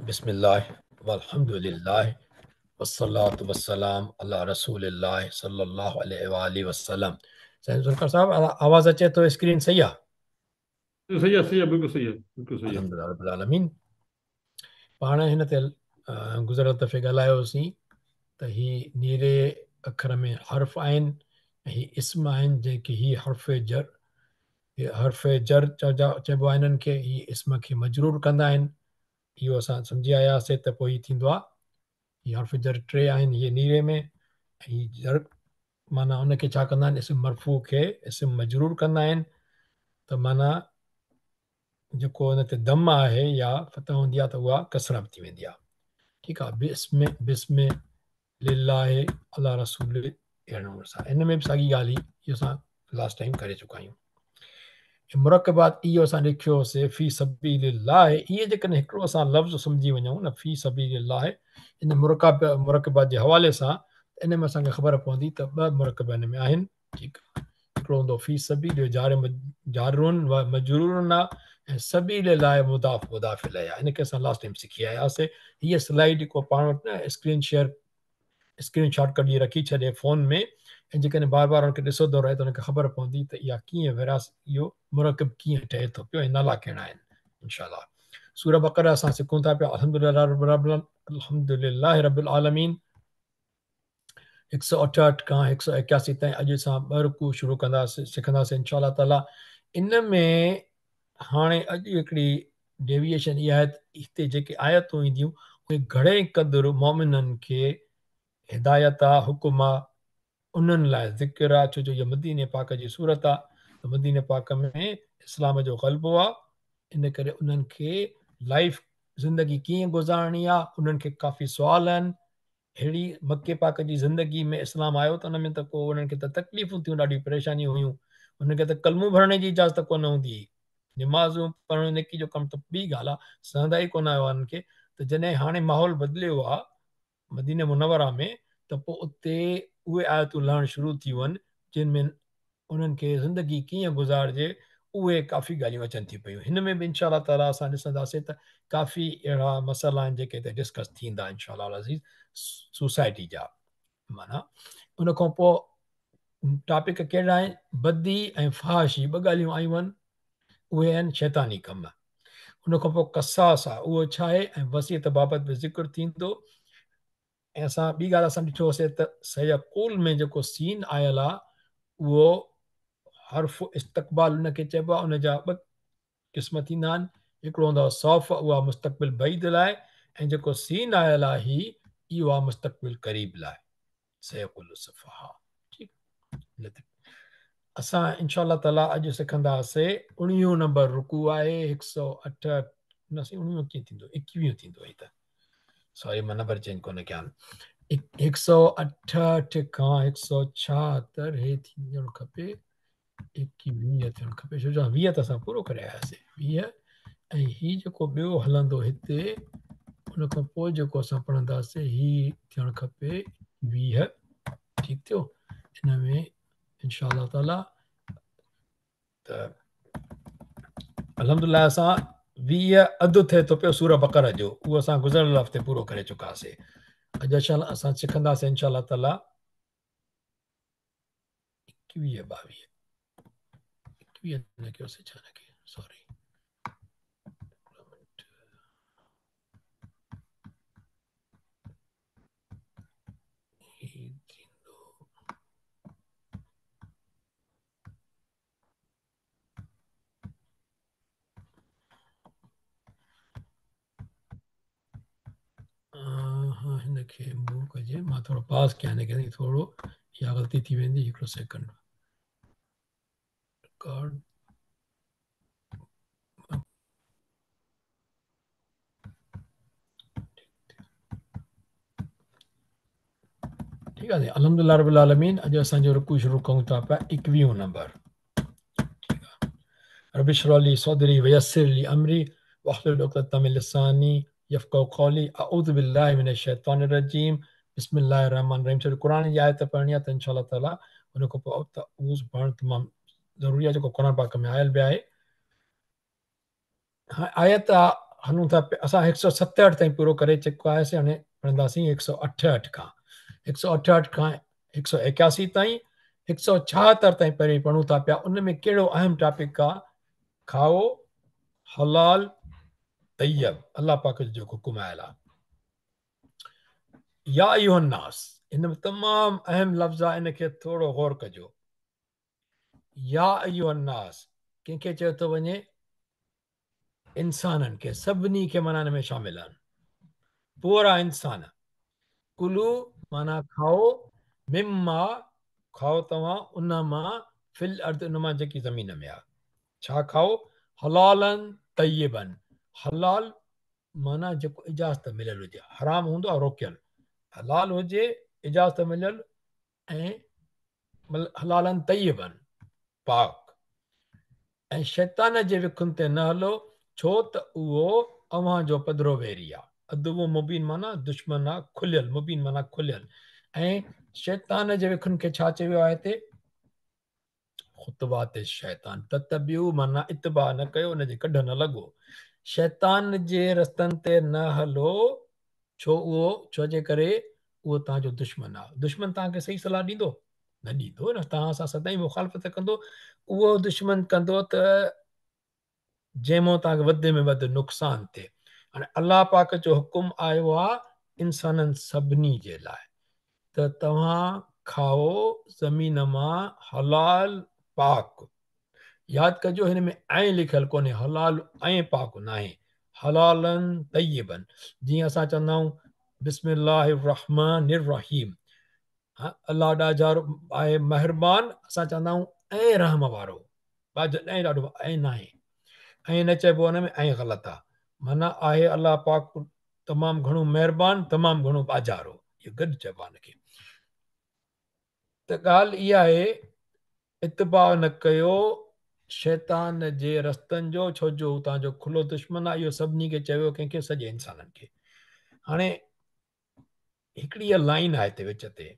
बिस्मिल्लाह वल्हम्दुलिल्लाह वस्सलातु वस्सलाम अला रसूलिल्लाह सल्लल्लाहु अलैहि वसल्लम। जुल्फिकार साहब, आवाज़ अचे तो? स्क्रीन सही आहे? सही है बिल्कुल सही है बिल्कुल सही है। अल्हम्दुलिल्लाह रब्बिल आलमीन। पाण हिन ते गुज़िरियल दफ़े ॻाल्हायोसीं त ही नीरे अखर में हर्फ़ आहिनि ऐं ही इस्म आहिनि जेके ही हर्फ़ जर चइबो आहे हिननि खे। ही इस्म खे मजरूर कंदा आहिनि। इहो असां सम्झी आयासीं त पोइ हीउ थींदो आहे, हीअ हर्फ़ जर टे आहिनि इहे नीरे में, ऐं हीअ जर माना उनखे छा कंदा आहिनि, इस्म मरफ़ू खे इस्म मजरूर कंदा आहिनि। त माना जेको हुन ते दम आहे या फतह हूंदी आहे त उहा कसरा बि थी वेंदी आहे। ठीकु आहे। बिस्म लिल्लाहि अला रसूल, अहिड़े नमूने सां इन में बि साॻी ॻाल्हि इहो असां लास्ट टाइम करे चुका आहियूं। मुरकबात इहो असां लिखियोसीं फ़ी सबीलिल्लाह। इहे जेकॾहिं हिकिड़ो असां लफ़्ज़ सम्झी वञूं न, फ़ी सबीलिल्लाह, इन मुरकबात जे हवाले सां इन में असांखे ख़बर पवंदी त ॿ मुरकब हिन में आहिनि। ठीकु आहे। हिकिड़ो हूंदो फ़ी सबील, जारुन व मजरूरन आहे, ऐं सबील लाइ मुदाफ़ इलैहि आहे। इनखे असां लास्ट टाइम सिखी आयासीं। हीअ स्लाइड को पाण वटि न स्क्रीन शॉट कढी रखी छॾे फ़ोन में, ऐं जेकॾहिं बार बार हुनखे ॾिसंदो रहे त हुनखे ख़बर पवंदी त इहा कीअं इहो मुरकब कीअं ठहे थो पियो ऐं नाला कहिड़ा आहिनि। इंशाअल्लाह सूरह बक़रा असां सिखूं था पिया। अल्हम्दुलिल्लाह रब्बिल आलमीन 168 खां 181 ताईं अॼु असां ॿ रुकू शुरू कंदासीं, सिखंदासीं इंशाअल्लाह ताला। इन में हाणे अॼु हिकिड़ी डेविएशन इहा आहे त हिते जेके आयतूं ईंदियूं उहे घणे क़दुरु मोमिननि खे हिदायत आहे, हुकुम आहे, उन्हनि लाइ ज़िक्र आहे। छो जो इहा मदीने पाक जी सूरत आहे, त मदीने पाक में इस्लाम जो ग़लबो आहे। इन करे उन्हनि खे लाइफ ज़िंदगी कीअं गुज़ारणी आहे, उन्हनि खे काफ़ी सुवाल आहिनि। अहिड़ी मके पाक जी ज़िंदगी में इस्लाम आयो त उन में त को उन्हनि खे त तकलीफ़ूं थियूं, ॾाढी परेशानियूं हुयूं। उनखे त कलमू भरणे जी इजाज़त कोन हूंदी हुई, निमाज़ूं पढ़णु नेकी जो कमु त ॿी ॻाल्हि आहे, सहंदा ई कोन आयो आहे उन्हनि खे। त जॾहिं हाणे माहौल बदिलियो आहे मदीने मुनवरा में, त पोइ उते उहे आयतूं लहणु शुरू थियूं आहिनि जिन में उन्हनि खे ज़िंदगी कीअं गुज़ारिजे उहे काफ़ी ॻाल्हियूं अचनि थियूं पियूं। हिन में बि इंशाअल्लाह ताला असां ॾिसंदासीं त काफ़ी अहिड़ा मसइला आहिनि जेके हिते डिस्कस थींदा इंशाअल्लाह अज़ीज़ सोसाइटी जा। माना उन खां पोइ टॉपिक कहिड़ा आहिनि, बदी ऐं फ़हाशी ॿ ॻाल्हियूं आयूं आहिनि, उहे आहिनि शैतानी कम। उन खां पोइ कसास आहे, उहो छा आहे, ऐं वसियत बाबति बि ज़िक्र थींदो। ऐं असां ॿी ॻाल्हि असां ॾिठोसीं त सयक़ूल में जेको सीन आयल आहे उहो हर्फ़ इस्तक़बाल उनखे चइबो आहे। उनजा ॿ क़िस्म थींदा आहिनि, हिकिड़ो हूंदो आहे सौफ़, उहा मुस्तक़बिल बैद लाइ, ऐं जेको सीन आयल आहे इहो आहे मुस्तक़बिल क़रीब लाइ, सयक़ूल सफ़हा। ठीकु। असां इंशाअल्लाह ताला अॼु सिखंदासीं 19 नंबर रुकू आहे। 108 न सी 19 कीअं थींदो, 21 थींदो ही त, सॉरी मां नंबर चेंज कोन कया आहिनि। 168 खां 176 हे थींदणु खपे, 21 थियणु खपे, छो जो 20 त असां पूरो करे आयासीं। 20 ऐं हीउ जेको ॿियो हलंदो हिते, उन खां पोइ जेको असां पढ़ंदासीं हीउ थियणु खपे 20। ठीकु थियो। हिन में इंशाअल्लाह ताला त अल्हम्दुलिल्लाह असां 20 अधु थिए थो पियो सूरह बक़रा जो, उहो असां गुज़िरियल हफ़्ते पूरो करे चुकासीं। अॼु असां सिखंदासीं इंशाअल्लाह ताला 21 22 21 न कयोसीं, छा न कयो, सॉरी। हिनखे मूव कजे, मां थोरो पास कयां हिनखे, थोरो इहा ग़लती थी वेंदी। हिकिड़ो सेकंड। रिकॉर्ड ठीकु आहे। अल्हम्दुलिल्लाह रब्बिल आलमीन। अॼु असांजो रुकू शुरू कयूं था पिया 21 नंबर। ठीकु आहे। रब्बि इश्रह ली सदरी वयस्सिर ली अमरी वहलुल उक़दतम मिन लिसानी यफ़क़हू क़ौली अऊज़ु बिल्लाहि मिनश शैतानिर रजीम बिस्मिल्लाहिर रहमानिर रहीम। छो क़ुरान जी आयत पढ़णी आहे त इंशाअल्लाह ताला उन खां पोइ त उहो पढ़णु तमामु ज़रूरी आहे जेको क़ुरान पाक में आयल बि आहे। आयत हलूं था असां 167 ताईं पूरो करे चुका आयासीं। हाणे पढ़ंदासीं 168 खां 168 खां 181 ताईं 176 ताईं पहिरीं पढ़ूं था पिया। उन में कहिड़ो अहम टॉपिक आहे? खाओ हलाल तैयब, अलाह पाक जो हुकुम आयल आहे। या अयुहन्नास, हिन में तमामु अहम लफ़्ज़ आहे, इनखे थोरो गौर कजो। या अयुहन्नास कंहिंखे चयो थो वञे? इंसाननि खे, सभिनी खे माना हिन में शामिल आहिनि, पूरा इंसान। कुलू माना खाओ, मिम्मा खाओ तव्हां उन मां, फिल अर्द उन मां जेकी ज़मीन में आहे। छा खाओ? हलालन तय्यबन, हलाल माना जेको इजाज़त मिलियल हुजे, हराम हूंदो आहे रोकियल, हलाल हुजे इजाज़त मिलियल, ऐं हलालन तय्यबन पाक। ऐं शैतान जे विखुनि ते न हलो, छो त उहो अव्हां जो पधरो वेरी आहे। अदुवो मुबीन माना दुश्मन आहे, खुलियल, मुबीन माना खुलियल। ऐं शैतान जे विखुनि खे छा चयो आहे हिते? ख़ुतवात शैतान, ततबियू माना इतबा न कयो, हुनजे कढ न लॻो। शैतान जे रस्तनि ते न हलो, छो उहो, छो जे करे उहो तव्हांजो दुश्मन आहे। दुश्मन तव्हांखे सही सलाह ॾींदो? न ॾींदो न, तव्हां सां सदाईं मुखालफ़त कंदो। उहो दुश्मन कंदो त जंहिंमो तव्हांखे वधि में वधि नुक़सान थिए। हाणे अलाह पाक जो हुकुम आयो आहे इंसाननि सभिनी जे लाइ, त तव्हां खाओ ज़मीन मां हलाल पाक। यादि कजो, हिन में ऐं लिखियलु कोन्हे, हलाल ऐं पाक न आहे, हलालन तय्यबन। जीअं असां चवंदा आहियूं बिस्मिल्लाहिर रहमानिर रहीम, अलाह ॾाढा आहे महिरबान, असां चवंदा आहियूं ऐं रहम वारो, ऐं ॾाढो ऐं न आहे, ऐं न चइबो हुन में, ऐं ग़लति आहे। माना आहे अलाह पाक तमामु घणो महिरबान, तमामु घणो बाज़ारो, इहो गॾु चइबो आहे हिनखे। त ॻाल्हि इहा आहे, इतबा न कयो शैतान जे रस्तनि जो, छो जो तव्हांजो खुलो दुश्मन आहे। इहो सभिनी खे चयो, कंहिंखे? सॼे इंसाननि खे। हाणे हिकिड़ी इहा लाइन आहे हिते विच ते,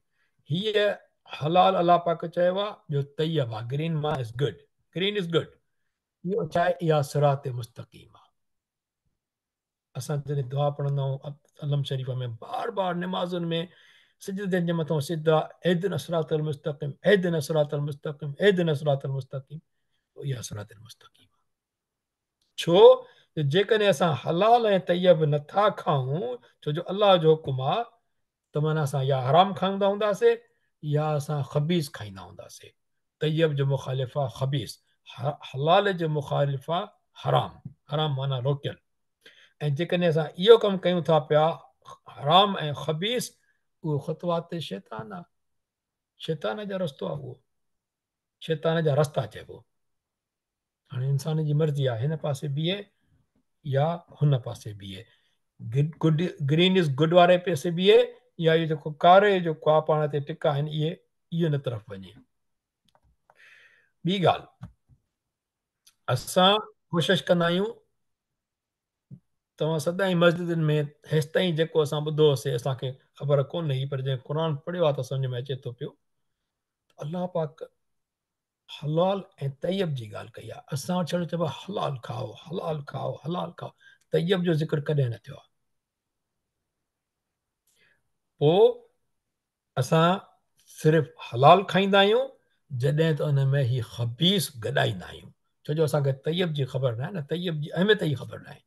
हीअ हलाल अलाह पाक चयो आहे, जो तय्यब आहे, ग्रीन मां is good, green is good, इहो छा आहे? इहा सिरात मुस्तक़ीम आहे। असां जॾहिं दुआ पढ़ंदा आहियूं अलम शरीफ़ में, बार बार निमाज़ुनि में सिजदनि जे मथां सिधा, इहदिना सिरातल मुस्तक़ीम, इहदिना सिरातल मुस्तक़ीम, इहदिना सिरातल मुस्तक़ीम, इहा सिरातल मुस्तक़ीम। छो? जेकॾहिं असां हलाल ऐं तय्यब नथा खाऊं, छो जो अलाह जो हुकुम आहे, त माना असां या हराम खाईंदा हूंदासीं, या असां ख़बीस खाईंदा हूंदासीं। तय्यब जो मुखालिफ़ आहे ख़बीस, हलाल जो मुखालिफ़ आहे हराम, हराम माना रोकियल। ऐं जेकॾहिं असां इहो कमु कयूं था पिया, हराम ऐं ख़बीस, उहो ख़ुतवात शैतान आहे, शैतान जो रस्तो आहे उहो, शैतान जा रस्ता चइबो। हाणे इंसान जी मर्ज़ी आहे, हिन पासे बीहे या हुन पासे बीहे, गुड ग्रीन इज़ गुड वारे पासे बीहे, या इहो जेको कारे जो को पाण ते टिका आहिनि, इहे इन तरफ़ वञे। ॿी ॻाल्हि, असां कोशिशि कंदा आहियूं, तव्हां सदाईं मस्जिदनि में हेसि ताईं जेको असां ॿुधोसीं, असांखे ख़बर कोन हुई, पर जंहिं क़ुर पढ़ियो आहे त सम्झ में अचे थो पियो, अलाह पाक हलाल ऐं तय्यब जी ॻाल्हि कई आहे। असां वटि छड़ो चइबो आहे हलाल खाओ, हलाल खाओ, हलाल खाओ, तय्यब जो ज़िक्र कॾहिं न थियो आहे। पोइ असां सिर्फ़ु हलाल खाईंदा आहियूं जॾहिं त उन में ही ख़बीस गॾाईंदा आहियूं, छो जो असांखे तय्यब जी ख़बर न आहे न, तय्यब जी अहमियत जी ख़बर न आहे।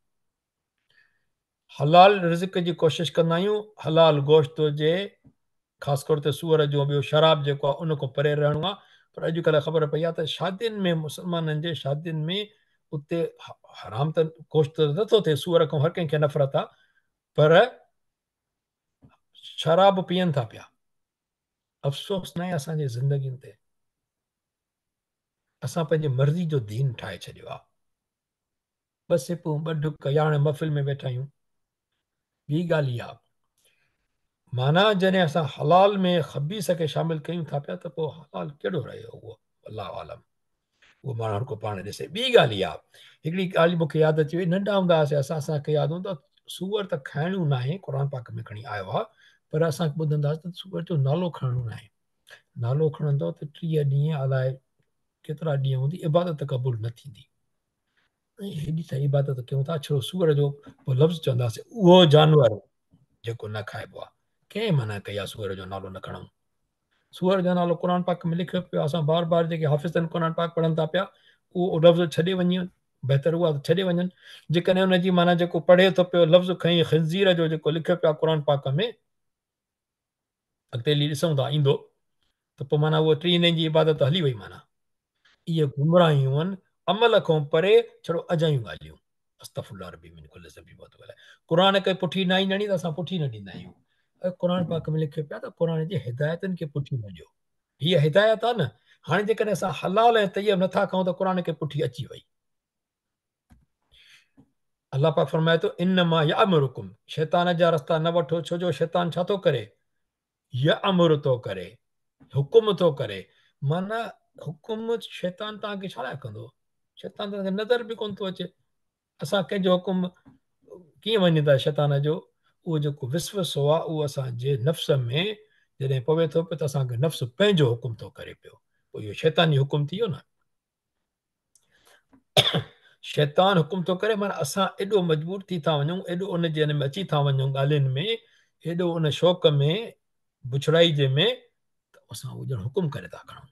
हलाल रिज़्क़ जी कोशिशि कंदा आहियूं, हलाल गोश्त हुजे, ख़ासि तौर ते सूअर जो, ॿियो शराब जेको आहे उन खां परे रहणो आहे। पर अॼुकल्ह ख़बर पई आहे त शादियुनि में, मुस्लमाननि जे शादियुनि में, उते हराम त गोश्त नथो थिए, सूअर खां हर कंहिंखे नफ़रत आहे, पर शराब पीअनि था पिया। अफ़सोस न आहे असांजी ज़िंदगियुनि ते, असां पंहिंजी मर्ज़ी जो दीन ठाहे छॾियो आहे। ॿ सिपूं ॿ ढुक, या हाणे महफ़िल में वेठा आहियूं। ॿी ॻाल्हि इहा, माना जॾहिं असां हलाल में ख़बीस खे शामिलु कयूं था पिया, त पोइ हलाल कहिड़ो रहियो उहो, अलाह आलम, उहो माण्हू हर को पाण ॾिसे। ॿी ॻाल्हि इहा, हिकिड़ी ॻाल्हि मूंखे यादि अची वई, नंढा हूंदा हुआसीं असांखे यादि हूंदो आहे, सूअर त खाइणो न आहे, क़ुर पाक में खणी आयो आहे, पर असांखे ॿुधंदासीं त सूअर जो नालो खणणो न आहे। नालो खणंदो त 30 ॾींहं अलाए केतिरा ॾींहं हूंदी, इबादत क़बूल न थींदी। हेॾी त इबादत कयूं था, छो सूअर जो पोइ लफ़्ज़ चवंदासीं उहो जानवर जेको न खाइबो आहे। कंहिं मना कई आहे सूअर जो नालो न खणूं? सूअर जो नालो क़ुर पाक में लिखियो पियो, असां बार बार जेके हाफ़िज़नि क़ुर पाक पढ़नि था पिया, उहो लफ़्ज़ छॾे वञे, बहितर उहा छॾे वञनि। जेकॾहिं हुनजी माना जेको पढ़े थो पियो लफ़्ज़ खईं ख़िंज़ीर जो जेको लिखियो पियो आहे क़ुर पाक में, अॻिते हली ॾिसूं था ईंदो, त पोइ माना उहो 3 ॾींहंनि जी इबादत हली वई। माना इहे गुमराहियूं आहिनि, अमल खां परे छड़ो अजायूं ॻाल्हियूं। अस्तग़फुरुल्लाह रब्बी मिन कुल्लि ज़ंबि व अतूबु इलैह। क़ुर खे पुठी न ई ॾियणी त असां पुठी न ॾींदा आहियूं। क़ुर पाक में लिखियो पियो आहे त क़ुर जी हिदायतुनि खे पुठी न ॾियो। हीअ हिदायत आहे न। हाणे जेकॾहिं असां हलाल ऐं तैयब नथा खाऊं त क़ुर खे पुठी अची वई। अलाह पाक फरमाए थो इन्नमा यअमुरुकुम, शैतान जा रस्ता न वठो, छो जो शैतान छा थो करे? यअमुरु थो करे, हुकुम थो करे। माना हुकुम शैतान तव्हांखे छा लाइ कंदो? शैतान तव्हांखे नज़र बि कोन थो अचे। असां कंहिंजो हुकुम कीअं मञीदा शैतान जो? उहो जेको विसवसो आहे उहो असांजे नफ़्स में जॾहिं पवे थो पियो त असांखे नफ़्स पंहिंजो हुकुम थो करे पियो, पोइ इहो शैतानी हुकुम थी वियो न। शैतान हुकुम थो करे, माना असां एॾो मजबूर थी था वञूं, एॾो उनजे हिन में अची था वञूं ॻाल्हियुनि में, एॾो उन शौक़ में, बुछड़ाई जे में, त असां उहो ॼण हुकुम करे था खणूं।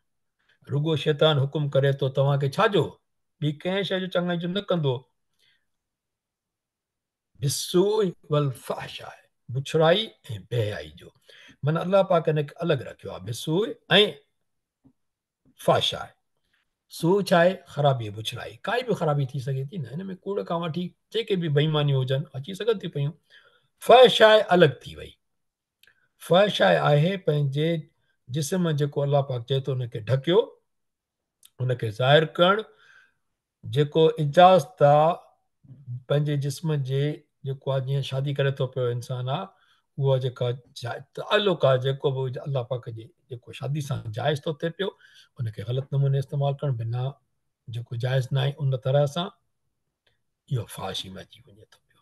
रुगो शैतान हुकुम करे थो तव्हांखे छाजो? ॿी कंहिं शइ जो चङाई जो न कंदो। बिस्सूइ वल फ़हशा आहे, बुछड़ाई ऐं बेहयाई जो। माना अलाह पाक ने अलॻि रखियो आहे, बिस्सूइ ऐं फ़हशा आहे। सू छा आहे? ख़राबी, बुछड़ाई। काई बि ख़राबी थी सघे थी न, हिन में कूड़ खां वठी जेके बि बेईमानियूं हुजनि अची सघनि थी पयूं। फ़हशा अलॻि थी वई। फ़हशा आहे पंहिंजे जिस्म जेको अलाह पाक चए थो हुनखे ढकियो, हुनखे ज़ाहिर करणु, जेको इजाज़त आहे पंहिंजे जिस्म जे, जेको आहे जीअं शादी करे थो पियो इंसान आहे, उहा जेका ताल्लुक़ आहे जेको बि अलाह पाक जे जेको शादी सां जाइज़ थो थिए पियो, उनखे ग़लति नमूने इस्तेमालु करणु बिना जेको जाइज़ न आहे उन तरह सां, इहो फ़ाहिशी में अची वञे थो पियो।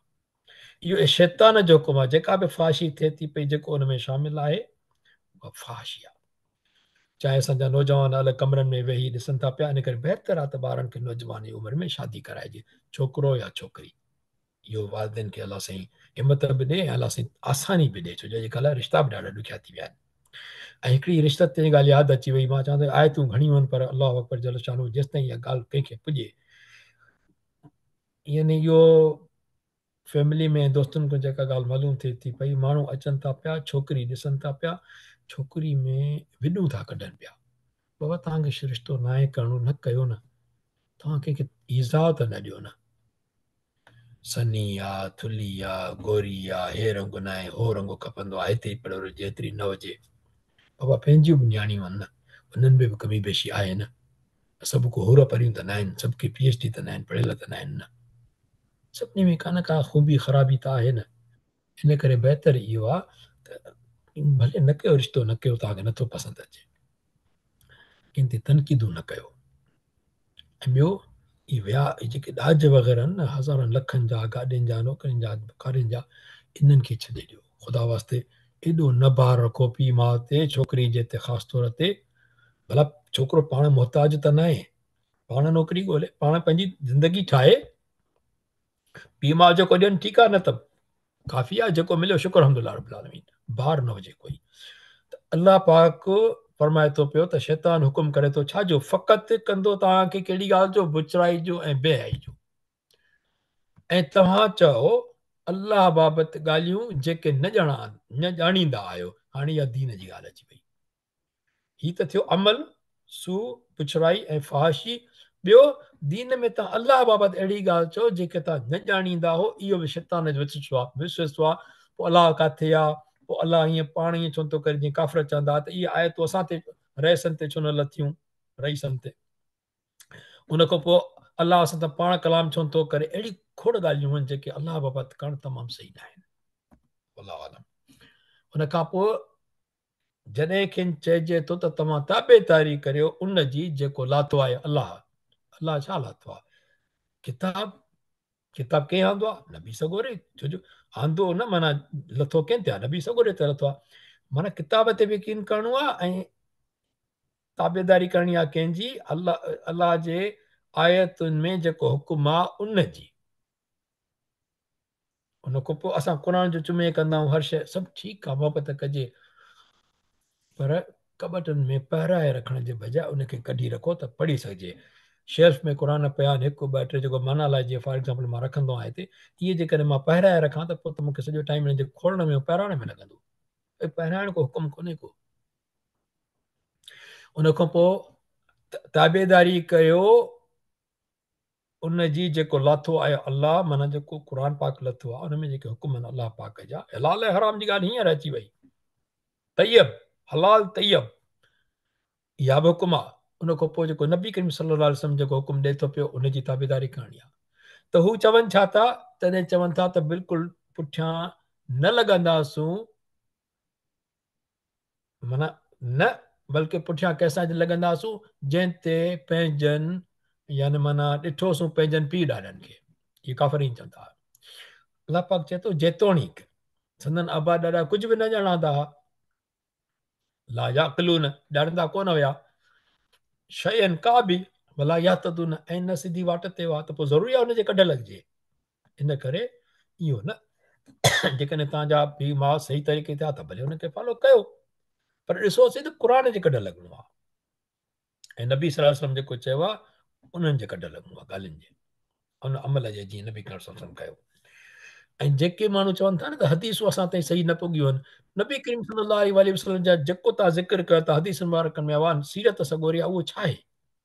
इहो शैतान जो हुकुम आहे। जेका बि फ़ाहिशी थिए थी पई जेको हुन में शामिल आहे उहा फ़ाहिशी आहे। चाहे असांजा नौजवान अलॻि कमरनि में वेही ॾिसनि था पिया, इन करे बहितर आहे त ॿारनि खे नौजवान जी उमिरि में शादी कराइजे, छोकिरो या छोकिरी। इहो वालिदेन खे अलाह साईं हिमत बि ॾे ऐं अलाह साईं आसानी बि ॾे, छो जो अॼुकल्ह रिश्ता बि ॾाढा ॾुखिया थी विया आहिनि। ऐं हिकिड़ी रिश्ते जी ॻाल्हि यादि अची वई, मां चवां थो आयतूं घणियूं आहिनि पर अलाह अकबर जल शानू जेसिताईं इहा ॻाल्हि कंहिंखे पुॼे, यानी इहो फैमिली में दोस्तनि खां जेका ॻाल्हि मालूम थिए थी पई, माण्हू अचनि था पिया, छोकिरी ॾिसनि था पिया, छोकिरी में विॾूं था कढनि पिया। बाबा तव्हांखे रिश्तो न आहे करिणो, न कयो न, तव्हां कंहिंखे ईज़ा त न ॾियो न। सनी आहे, थुली आहे, गोरी आहे, हे रंग न आहे, हो रंग खपंदो आहे, हेतिरी पढ़ हुजे, हेतिरी न हुजे। बाबा पंहिंजियूं बि नियाणियूं आहिनि न, उन्हनि में बि कमी बेशी आहे न। सभु को हुर परियूं त न आहिनि, सभु के PhD त न आहिनि, पढ़ियल त न आहिनि न। सभिनी में का न का ख़ूबी ख़राबी त आहे न। इन करे बहितर इहो आहे त भले न कयो रिश्तो, न कयो, तव्हांखे नथो पसंदि अचे, कंहिं ते तनक़ीदूं न कयो। ऐं ॿियो इहे विया जेके ॾाज वग़ैरह आहिनि न, हज़ारनि लखनि जा, गाॾियुनि जा, नौकरियुनि जा, बुखारियुनि जा, इन्हनि खे छॾे ॾियो। ख़ुदा वास्ते एॾो न भार रखो पीउ माउ ते, छोकिरी जे ते ख़ासि तौर ते। भला छोकिरो पाण मुहताज त न आहे, पाण नौकिरी ॻोल्हे, पाण पंहिंजी ज़िंदगी ठाहे, पीउ माउ जेको ॾियनि ठीकु आहे, न त काफ़ी आहे, जेको मिलियो शुक्र अल्हम्दुलिल्लाह रब्बिल आलमीन, भार न हुजे कोई। त अलाह पाक फरमाए थो पियो त शैतान हुकुम करे थो छाजो? फ़क़ति कंदो तव्हांखे कहिड़ी ॻाल्हि जो? बुछड़ाई जो ऐं बेहयाई जो। ऐं तव्हां चओ अलाह बाबति ॻाल्हियूं जेके न ॼाणींदा आहियो। हाणे इहा दीन जी ॻाल्हि अची वई। हीअ त थियो अमल, सू, पुछड़ाई ऐं फ़हाशी। ॿियो, दीन में तव्हां अलाह बाबति अहिड़ी ॻाल्हि चओ जेके तव्हां न ॼाणींदा हो, इहो बि शैतान जो विसवसो आहे। पोइ अलाह किथे आहे? पोइ अलाह हीअं पाण ईअं छो थो करे? जीअं काफ़िर चवंदा त इहे आयतूं असां ते रईसनि ते छो न लथियूं, रईसनि ते। उन खां पोइ अलाह असां त पाण कलाम छो थो करे? अहिड़ी खोड़ ॻाल्हियूं आहिनि जेके अलाह बाबति करणु तमामु सही न आहिनि। अलाह आलम। उन खां पोइ जॾहिं खेनि चइजे थो त तव्हां ताबेदारी करियो उन जी जेको लाथो आहे अलाह। अलाह छा लाथो आहे? किताब। किताब कंहिं आंदो आहे? नबी सगोरे। छो जो आंदो न माना लथो कंहिं ते आहे? नबी सगोरे ते लथो आहे। माना किताब ते बि यकीन करिणो आहे ऐं ताबेदारी करणी आहे कंहिंजी? अलाह जे आयतुनि में जेको हुकुम आहे उन जी, उन खां पोइ असां क़ुर जो चुमे कंदा आहियूं, हर शइ सभु ठीकु आहे, मोहबत कजे, पर कबटनि में पहिराए रखण जे बजाए उनखे कढी रखो त पढ़ी सघिजे। शेल्फ में क़ुर पिया आहिनि, हिकु ॿ टे जेको माना लाइ, जीअं फॉर एग्ज़ाम्पल मां रखंदो आहियां हिते, इहे जेकॾहिं मां पहिराए रखां त पोइ त मूंखे सॼो टाइम हिन जे खोलण में पहिराइण में लॻंदो। पहिराइण को हुकुम कोन्हे को। उन खां पोइ ताबेदारी कयो उन जी जेको लाथो आहे अलाह, माना जेको क़ुर पाक लथो आहे उन में जेके हुकुम आहिनि अलाह पाक जा, हलाल ऐं हराम जी ॻाल्हि हींअर अची वई। तैयब, हलाल तैयब, इहा बि हुकुम आहे। उन खां पोइ जेको नबी करीम सल्लल्लाहु अलैहि वसल्लम जेको हुकुम ॾिए थो पियो उनजी ताबेदारी करणी आहे। त हू चवनि छा था, तॾहिं चवनि था त बिल्कुलु पुठियां न लॻंदासूं, माना न, बल्कि पुठियां कंहिंसां लॻंदासूं जंहिं ते पंहिंजनि, यानी माना ॾिठोसूं पंहिंजनि पीउ ॾाॾनि खे। इहे काफ़रीन चवनि था। अलाह पाक चए थो जेतोणीक संदन आबा ॾाॾा कुझु बि न ॼाणंदा हुआ, ला याक़िलून, ॼाणंदा कोन हुया, शयन का बि, भला याहतदून, ऐं न सिधी वाट ते हुआ, त पोइ ज़रूरी आहे हुनजे कढ लॻिजे। इन करे इहो न, जेकॾहिं तव्हांजा पीउ माउ सही तरीक़े ते आहे त भले हुनखे फॉलो कयो, पर ॾिसोसीं त क़ुर जे कढ लॻणो आहे, ऐं नबी सल्लल्लाहु अलैहि वसल्लम जेको चयो आहे उन्हनि जे कढ लॻणो आहे ॻाल्हियुनि जे, उन अमल जे, जीअं नबी सल्लल्लाहु अलैहि वसल्लम कयो। ऐं जेके माण्हू चवनि था न त हदीसूं असां ताईं सही न पुगियूं आहिनि, नबी करीम सल्लल्लाहु अलैहि वसल्लम जा जेको तव्हां ज़िक्र कयो था हदीस मुबारकनि में आवा सीरत सगोरी आहे, उहो छा आहे?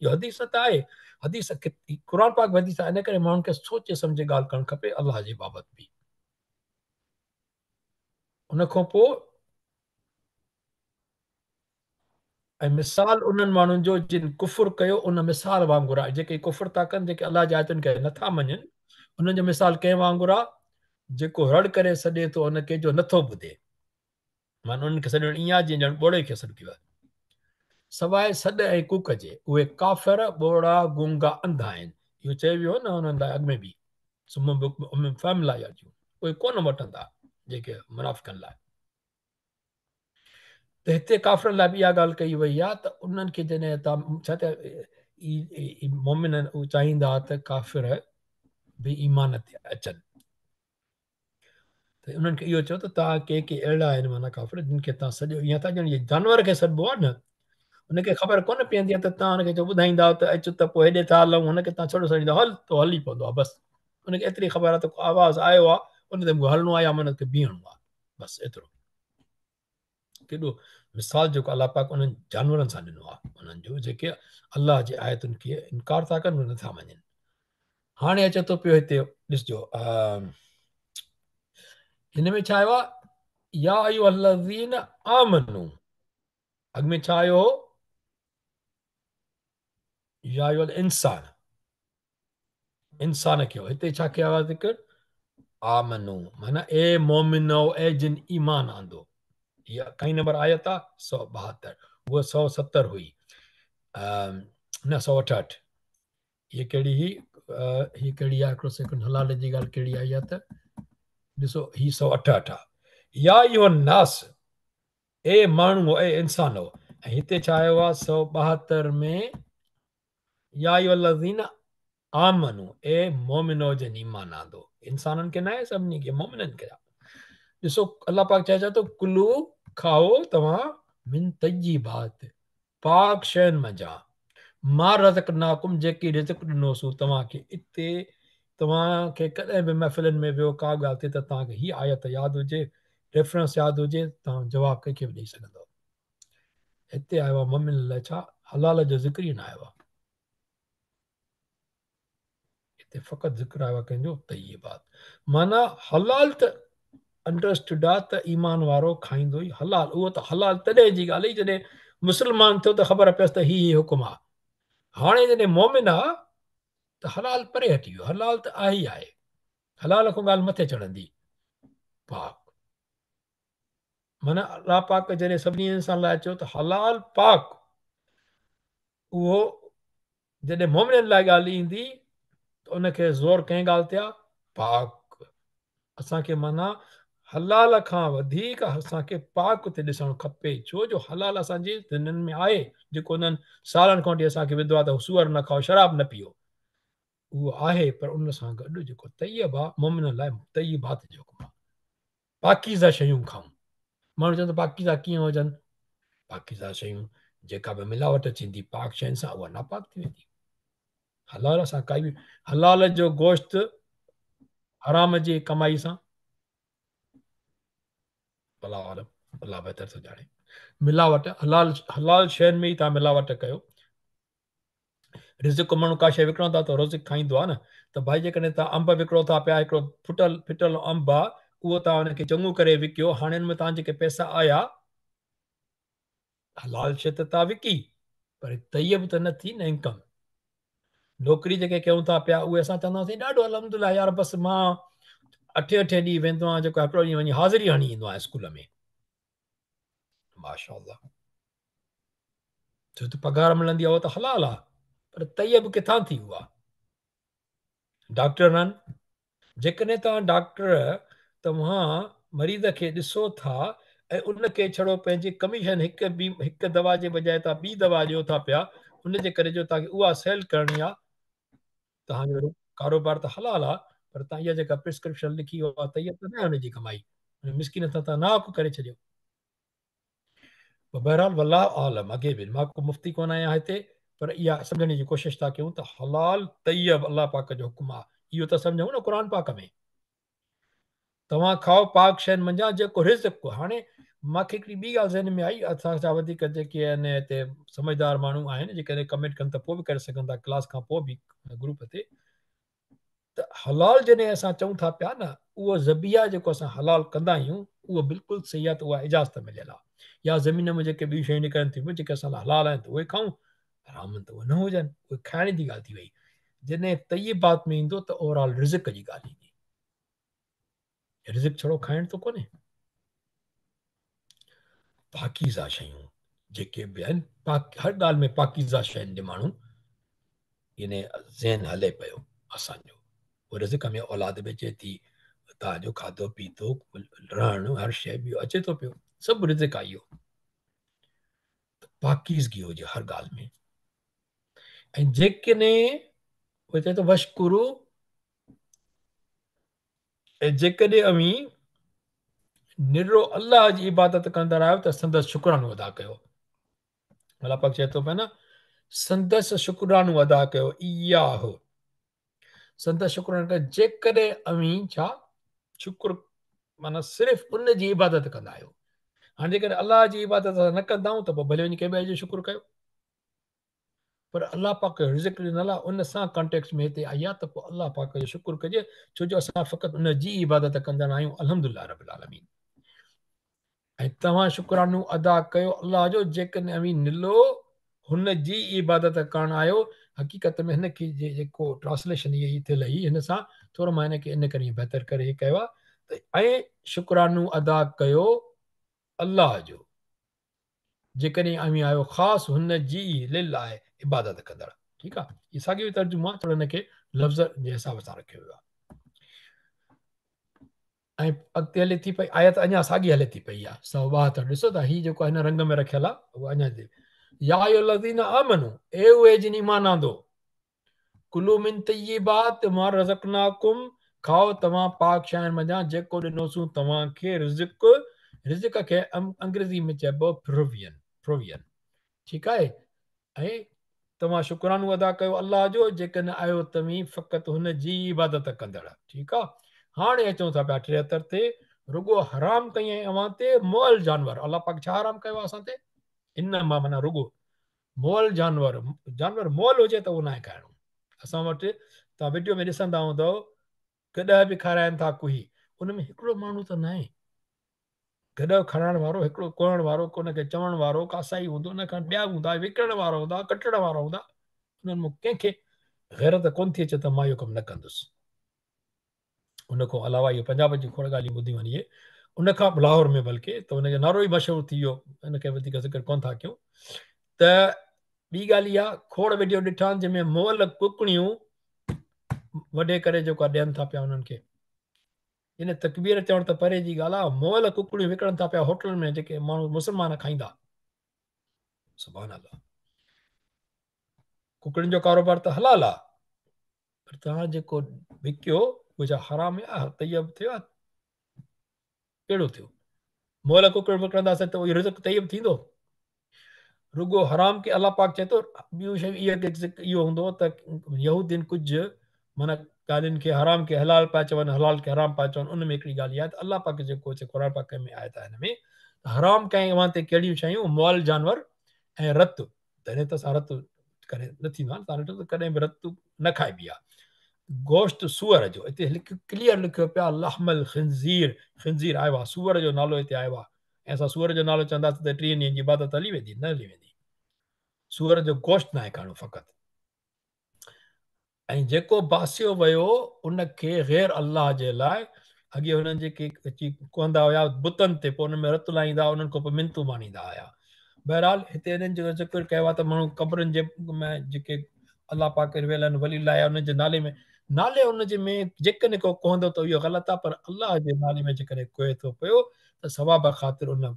इहो हदीस त आहे, हदीस क़ुर पाक में हदीस आहे। इन करे माण्हुनि खे सोचे सम्झे ॻाल्हि करणु खपे अलाह जे बाबति बि। उन खां पोइ ऐं मिसाल उन्हनि माण्हुनि जो जिन कुफुर कयो उन मिसाल वांगुरु आहे, जेके कुफुर था कनि, जेके अलाह जे आयतुनि खे नथा मञनि, उन्हनि जो मिसाल कंहिं वांगुरु आहे, जेको रड़ करे सॾे थो उन कंहिंजो नथो ॿुधे, माना उन्हनि खे सॾणु ईअं आहे जीअं ॼण ॿोड़े खे सॾु कयो आहे। सवाइ सॾ ऐं कुक जे, उहे काफ़िर, ॿोड़ा, गूंगा, अंधा आहिनि। इहो चयो वियो न हुननि लाइ अॻु में बि, उहे कोन वठंदा जेके मुनाफ़िक़नि लाइ। त हिते काफ़िरनि लाइ बि इहा ॻाल्हि कई वई आहे त उन्हनि खे जॾहिं तव्हां छा त मोमिन चाहींदा त काफ़िर बि ईमान ते अचनि, त उन्हनि खे इहो चयो त तव्हां के अहिड़ा आहिनि, माना काफ़िर जिन खे तव्हां सॼो ईअं था ॼण जानवर खे सॾिबो आहे न, हुनखे ख़बर कोन पवंदी आहे त तव्हां हुनखे जो ॿुधाईंदा त अचु त पोइ हेॾे था हलूं, हुनखे तव्हां छॾो छॾींदो हल त हली पवंदो आहे, बसि हुनखे एतिरी ख़बर आहे त आवाज़ु आयो आहे उन ते हलणो आहे या मन खे बीहणो आहे, बसि एतिरो। केॾो मिसाल जेको अलाह पाक उन्हनि जानवरनि सां ॾिनो आहे, उन्हनि जो जेके अलाह जे आयतुनि खे इनकार था कनि, नथा मञनि। हाणे अचे थो पियो हिते ॾिसजो, हिन में छा आयो आहे, या अय्युहल्लज़ीन आमनू, अॻ में छा आयो हो, या अय्युहल इंसान, इंसान खे हो, हिते छा कयो आहे ज़िक्र, आमनू, माना ए मोमिनो, ए जिन ईमान आंदो। इहा कई नंबर आयत आहे 172, उहा 170 हुई, न 168। ये कहिड़ी ही कहिड़ी आहे, हिकिड़ो सेकंड, हलाल जी ॻाल्हि कहिड़ी आई आहे त ॾिसो, ही 168 आहे, या इहो नास, ए माण्हू, ए इंसान हो, ऐं हिते छा आयो आहे 172 में, या अय्युहल्लज़ीन आमनू, ए मोमिनो जिन ईमान आंदो, इंसाननि खे न आहे, सभिनी खे, मोमिननि खे। ॾिसो अलाह पाक चए थो कुलू, खाओ तव्हां, मिन तय्यिबात, पाक शयुनि मंझां, मां रज़क़नाकुम, जेकी रिज़्क़ ॾिनोसीं तव्हांखे। इते तव्हांखे कॾहिं बि महफ़िलनि में वियो का ॻाल्हि थिए त तव्हांखे हीअ आयत यादि हुजे, रेफरेंस यादि हुजे, तव्हां जवाबु कंहिंखे बि ॾेई सघंदव। हिते आयो आहे मोमिन लाइ छा, हलाल जो ज़िक्र ई न आयो आहे, हिते फ़क़ति ज़िक्र आयो आहे कंहिंजो, तय्यिबात, माना हलाल त अंडरस्टूड आहे त ईमान वारो खाईंदो ई हलाल, उहो त हलाल तॾहिं जी ॻाल्हि हुई जॾहिं मुस्लमान थियो त ख़बर पियसि त ही हुकुम आहे। हाणे जॾहिं मोमिन आहे त हलाल परे हटी वियो, हलाल त आहे ई आहे, हलाल खां ॻाल्हि मथे चढ़ंदी, पाक, माना अलाह पाक जॾहिं सभिनी इंसान लाइ चयो त हलाल पाक, उहो जॾहिं मोमिननि लाइ ॻाल्हि ईंदी त उनखे ज़ोर कंहिं ॻाल्हि ते आहे, पाक। असांखे माना हलाल खां वधीक असांखे पाक ते ॾिसणु खपे, छो जो हलाल असांजे दिलनि में आहे, जेको उन्हनि सालनि खां वठी असांखे विधो आहे त सूअर न खाओ, शराब न पीओ, उहो आहे, पर उन सां गॾु जेको तैयब आहे मोमिन लाइ तैयबात जो हुकुम आहे, पाकीज़ा शयूं खाऊं। माण्हू चवनि था पाकीज़ा कीअं हुजनि? पाकीज़ा शयूं जेका बि मिलावट थींदी पाक शयुनि सां उहा नापाक थी वेंदी। हलाल सां काई बि हलाल जो गोश्त हराम जी कमाई सां अलाह आलम, अलाह बहितर थो ॼाणे। मिलावट हलाल हलाल शयुनि में ई तव्हां मिलावट कयो। रिज़िक माण्हू का शइ विकिणो था त रोज़िक खाईंदो आहे न। त भाई जेकॾहिं तव्हां अंब विकिणो था पिया, हिकिड़ो फुटल फिटल अंब आहे, उहो तव्हां हुनखे चङो करे विकियो, हाणे हिन में तव्हां जेके पैसा आया हलाल शइ त तव्हां विकी, पर तैयब त न थी न इनकम। नौकिरी जेके कयूं था पिया उहे असां चवंदासीं ॾाढो अलहमदिल्ला यार, बसि मां 8 ॾींहं वेंदो आहियां, जेको हिकिड़ो ॾींहुं वञी हाज़िरी हणी ईंदो आहियां स्कूल में, माशा, छो त पघार मिलंदी आहे उहो त हलाल आहे, पर तैयब किथां थी उहा? डॉक्टर आहिनि, जेकॾहिं तव्हां डॉक्टर तव्हां मरीज़ खे ॾिसो था ऐं उनखे छड़ो पंहिंजी कमीशन हिकु दवा जे बजाए तव्हां ॿी दवा ॾियो था पिया, उनजे करे जो तव्हांखे उहा सेल करणी आहे, तव्हांजो कारोबार त हलाल आहे, पर तव्हां इहा जेका प्रिस्क्रिप्शन लिखी आहे तैयब त न आहे हुनजी कमाई, मिसकिन सां तव्हां नाहक करे छॾियो। बहरहाल वल्लाह आलम, अॻे बि मां को मुफ़्ती कोन आहियां हिते, पर इहा सम्झण जी कोशिशि था कयूं त हलाल तैयब अलाह पाक जो हुकुम आहे, इहो त सम्झूं न क़ुर पाक में तव्हां खाओ पाक शयुनि मंझां जेको रिज़्क़। हाणे मूंखे हिकिड़ी ॿी ॻाल्हि ज़हन में आई, असां छा वधीक जेके आहिनि हिते समझदार माण्हू आहिनि जेकॾहिं कमेंट कनि त पोइ बि करे सघनि था क्लास खां पोइ बि ग्रुप ते, त हलाल जॾहिं असां चऊं था पिया न, उहो ज़बिया जेको असां हलाल कंदा आहियूं उहो बिल्कुलु सही आहे, त उहा इजाज़त मिलियल आहे। या ज़मीन में जेके ॿियूं शयूं निकिरनि थियूं जेके असां लाइ हलाल आहिनि त उहे खाऊं, हराम त उहे न हुजनि, उहे खाइण जी ॻाल्हि थी वई। जॾहिं तैयबात में ईंदो त ओवरऑल रिज़िक जी ॻाल्हि ईंदी। रिज़िक छड़ो खाइण त कोन्हे, पाकीज़ा शयूं जेके बि आहिनि, हर ॻाल्हि में पाकीज़ा शयुनि ॾे माण्हू यानी ज़हन हले पियो असांजो, उहो रिज़िक में औलाद बि अचे थी, तव्हांजो खाधो पीतो रहणु हर शइ बि अचे थो पियो, सभु रिज़िक आहे इहो। पाकीज़गी हुजे हर ॻाल्हि में। ऐं जेकॾहिं उहो चए थो वशकुरु, ऐं जेकॾहिं अवी निरो अलाह जी इबादत कंदड़ आहियो त संदसि शुक्रानो अदा कयो। अलाह पाक चए थो पियो न, संदसि शुक्रानो अदा कयो, इया हो संदसि शुक्रानो कयो, जेकॾहिं अवी छा शुक्र माना सिर्फ़ु उन जी इबादत कंदा आहियो। हाणे जेकॾहिं अलाह जी इबादत न कंदा आहियूं त पोइ भले वञी कंहिं ॿिए जो शुक्र कयो, पर अलाह पाक रिज़िक ॾिनल आहे उन सां कॉन्टेक्स्ट में हिते आई आहे, त पोइ अलाह पाक जो शुक्र कजे, छो जो असां फ़क़ति उन जी इबादत कंदड़ आहियूं, अल्हम्दुलिल्लाह रब्बिल आलमीन। ऐं तव्हां शुक्रानो अदा कयो अलाह जो, जेकॾहिं अवी निलो हुन जी इबादत करणु आयो। हक़ीक़त में हिनखे जेको ट्रांसलेशन इहा थियल हुई, हिन सां थोरो मां हिनखे इन करे बहितर करे कयो आहे त ऐं शुक्रानो अदा कयो अलाह जो, जेकॾहिं अवी आयो ख़ासि हुन जी लिल आहे इबादत कंदड़। ठीकु आहे, इहा साॻियो तर्जुमो आहे, थोरो हिनखे लफ़्ज़ जे हिसाब सां रखियो वियो आहे। ऐं अॻिते हले थी पई आयत, अञा साॻी हले थी पई आहे 172। ॾिसो था हीअ जेको हिन रंग में रखियल आहे उहो अञा या अय्युहल्लज़ीना आमनू, ए उहे जिन ईमान आंदो, कुलू मिन तय्यिबात मा रज़क़नाकुम, खाओ तव्हां पाक शयुनि मंझां जेको ॾिनोसीं तव्हांखे रिज़िक। रिज़िक खे अंग्रेज़ी में चइबो प्रोवियन, प्रोवियन। ठीकु आहे, ऐं तव्हां शुक्रानो अदा कयो अलाह जो, जेकॾहिं आयो तव्हीं फ़क़ति हुन जी इबादत कंदड़। ठीकु आहे, हाणे अचूं था पिया 73 ते, रुगो हराम कई अवां ते मुअल जानवर। अलाह पाक छा हराम कयो आहे असां ते? इन मां माना रुगो मुअल जानवर, जानवर मुअल हुजे त उहो न आहे खाइणो। असां वटि तव्हां वीडियो में ॾिसंदा हूंदव, गॾह बि खाराइनि था कुही, उन में हिकिड़ो माण्हू त न आहे, गॾह खाराइण वारो हिकिड़ो कोहण वारो, हुनखे चवण वारो कासाई हूंदो, हुन खां ॿिया हूंदा विकिणण वारा हूंदा, कटण वारा हूंदा, उन्हनि मां कंहिंखे गैरत कोन थी अचे त मां इहो कमु न कंदुसि। उन खां अलावा इहो पंजाब जी खोड़ ॻाल्हियूं ॿुधियूं आहिनि, इहे उनखां लाहौर में बल्कि, त हुनजो नालो ई मशहूरु थी वियो, हिनखे वधीक ज़िक्र कोन था कयूं। त ॿी ॻाल्हि इहा, खोड़ वीडियो ॾिठा आहिनि जंहिंमें मुअल कुकड़ियूं वॾे करे जेको आहे ॾियनि था पिया उन्हनि खे। इन तकबीर चवण त परे जी ॻाल्हि आहे, मुअल कुकड़ियूं विकिणनि था पिया होटल में, जेके माण्हू मुस्लमान खाईंदा। सुभान अल्लाह, कुकड़ियुनि जो कारोबार त हलाल आहे, पर तव्हां जेको विकियो उहो छा हराम आहे, तैयब थियो आहे? कहिड़ो थियो? मोल कुकड़ विकिणंदासीं त उहो रिज़्क़ तैयब थींदो? रुगो हराम खे अलाह पाक चए थो। ॿियूं शयूं इहो हूंदो त यहूदीन कुझु माना ॻाल्हियुनि खे हराम खे हलाल पिया चवनि, हलाल खे हराम पिया चवनि, उन में हिकिड़ी ॻाल्हि इहा आहे त अलाह पाक जेको क़ुर पाक में आहे त हिन में हराम कई अवां ते कहिड़ियूं शयूं? मुअल जानवर ऐं रत। त हिन त असां रत करे न थींदो आहे, तव्हां ॾिठो त कॾहिं बि रत न खाइबी आहे। गोश्त सूअर जो हिते क्लियर लिखियो पियो आहे, लहमल खिंज़ीर। खिंज़ीर आयो आहे, सूअर जो नालो हिते आयो आहे। ऐं असां सूअर जो नालो चवंदासीं त 3 ॾींहंनि जी इबादत हली वेंदी? न हली वेंदी। सूअर जो गोश्त न आहे खाइणो फ़क़ति। ऐं जेको बासियो वियो उनखे ग़ैर अलाह जे लाइ, अॻे हुननि जेके अची कुहंदा हुया बुतनि ते, पोइ हुन में रतु लाहींदा, उन्हनि खां पोइ मिनतूं मानींदा हुया। बहरहाल हिते हिननि जो ज़िक्र कयो आहे त माण्हू क़बरुनि जे में जेके अलाह पाक वियल आहिनि वली लाइ हुनजे नाले में, नाले हुनजे में जेकॾहिं को कुहंदो त इहो ग़लति आहे, पर अलाह जे नाले में जेकॾहिं कोहे थो पियो त सवाब ख़ातिर उन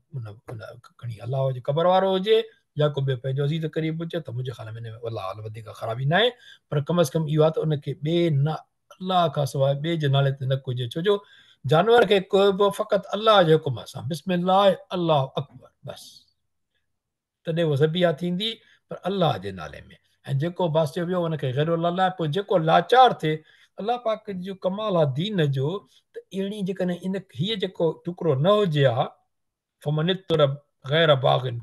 खणी अलाह जो क़बर वारो हुजे या को ॿियो पंहिंजो अज़ीज़ क़रीब हुजे, त मुंहिंजे ख़्याल में हिन में अलाह वधीक ख़राबी न आहे। पर कम अज़ कम इहो आहे त उनखे ॿिए न अलाह खां सवाइ ॿिए जे नाले ते न कुझे, छो जो जानवर खे कोई बि फ़क़ति अलाह जे हुकुम सां बिस्मिल्लाह अलाह अकबर बसि, तॾहिं उहा ज़बिया थींदी, पर अलाह जे नाले में। ऐं जेको बासियो वियो उनखे ग़ैर अलाह। पोइ जेको लाचार थिए, अलाह पाक जो कमाल आहे दीन जो, त अहिड़ी जेकॾहिं हीअ जेको टुकड़ो न हुजे हा, फमनितुर ग़ैर बाग़िन,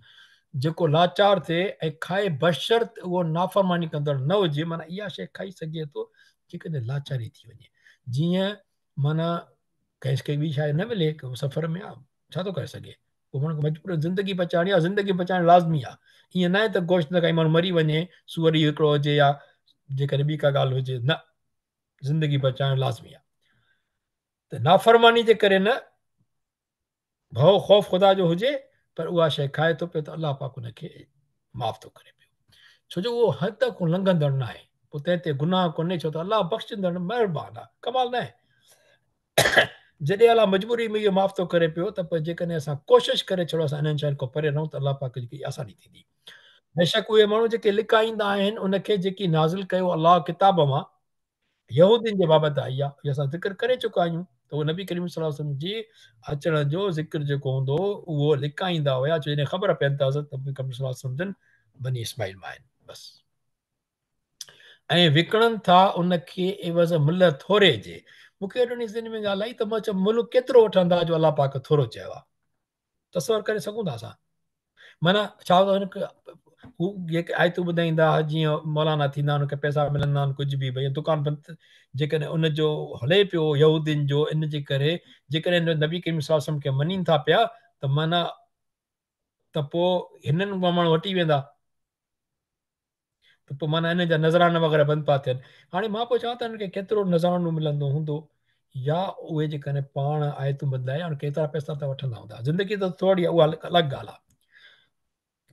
जेको लाचार थिए ऐं खाए बशर्त उहो नाफ़रमानी कंदड़ न हुजे, माना इहा शइ खाई सघे थो जेकॾहिं लाचारी थी वञे। जीअं माना कंहिंखे ॿी शइ न मिले, सफ़र में आहे, छा थो करे सघे? पोइ माण्हू मजबूर ज़िंदगी बचाइणी आहे, ज़िंदगी बचाइण लाज़मी आहे। ईअं न आहे त गोश्त न खाई माण्हू मरी वञे, सूअर हिकिड़ो हुजे या जेकॾहिं ॿी का ॻाल्हि हुजे, न, ज़िंदगी बचाइण लाज़मी आहे। त नाफ़रमानी जे करे न, भउ ख़ौफ़ ख़ुदा जो हुजे, पर उहा शइ खाए थो पियो त अलाह पाक उनखे माफ़ थो करे पियो, छो जो उहो हद खां लंघंदड़ न आहे। पोइ तंहिं ते गुनाह कोन्हे, छो त अलाह बख़्शींदड़ महिरबानी आहे, कमाल न आहे। जॾहिं अलाह मजबूरी में इहो माफ़ थो करे पियो, त पोइ जेकॾहिं असां कोशिशि करे छॾो असां इन्हनि शयुनि खां परे रहूं त अलाह पाक जी आसानी थींदी। बेशक उहे माण्हू जेके लिकाईंदा आहिनि उनखे जेकी नाज़िल कयो अलाह किताब मां यहूदीन जे बाबति आई आहे, इहो असां ज़िक्र करे चुका आहियूं। त उहो नबी करीम सल्लल्लाहु अलैहि वसल्लम जी अचण जो ज़िक्र जेको हूंदो उहो लिकाईंदा हुया, छो जॾहिं ख़बर पवनि त हज़रत नबी करीम सल्लल्लाहु अलैहि वसल्लम बनी इस्माइल मां आहिनि बसि। ऐं विकिणनि था उनखे एवज़ मुल्ह थोरे जे। मूंखे हेॾो ज़हन में ॻाल्हि आई त मां चयो मुल्ह केतिरो वठंदा जो अलाह पाक थोरो चयो आहे? तसवर करे सघूं था असां? माना छा हू जेके आयतूं ॿुधाईंदा जीअं मौलाना थींदा हुनखे पैसा मिलंदा आहिनि, कुझु बि भई दुकान बंदि, जेकॾहिं उनजो हले पियो यहूदीन जो, इन जे करे जेकॾहिं नबी करीम सल्लल्लाहु अलैहि वसल्लम खे मञीनि था पिया त माना त पोइ हिननि माण्हू वठी वेंदा, त पोइ माना इन जा नज़राना वग़ैरह बंदि पिया थियनि। हाणे मां पोइ चवां त हिनखे केतिरो नज़रानो मिलंदो हूंदो, या उहे जेकॾहिं पाण आयतूं बदिलाए हाणे केतिरा पैसा त वठंदा हूंदा, ज़िंदगी त थोरी आहे, उहा अलॻि ॻाल्हि आहे।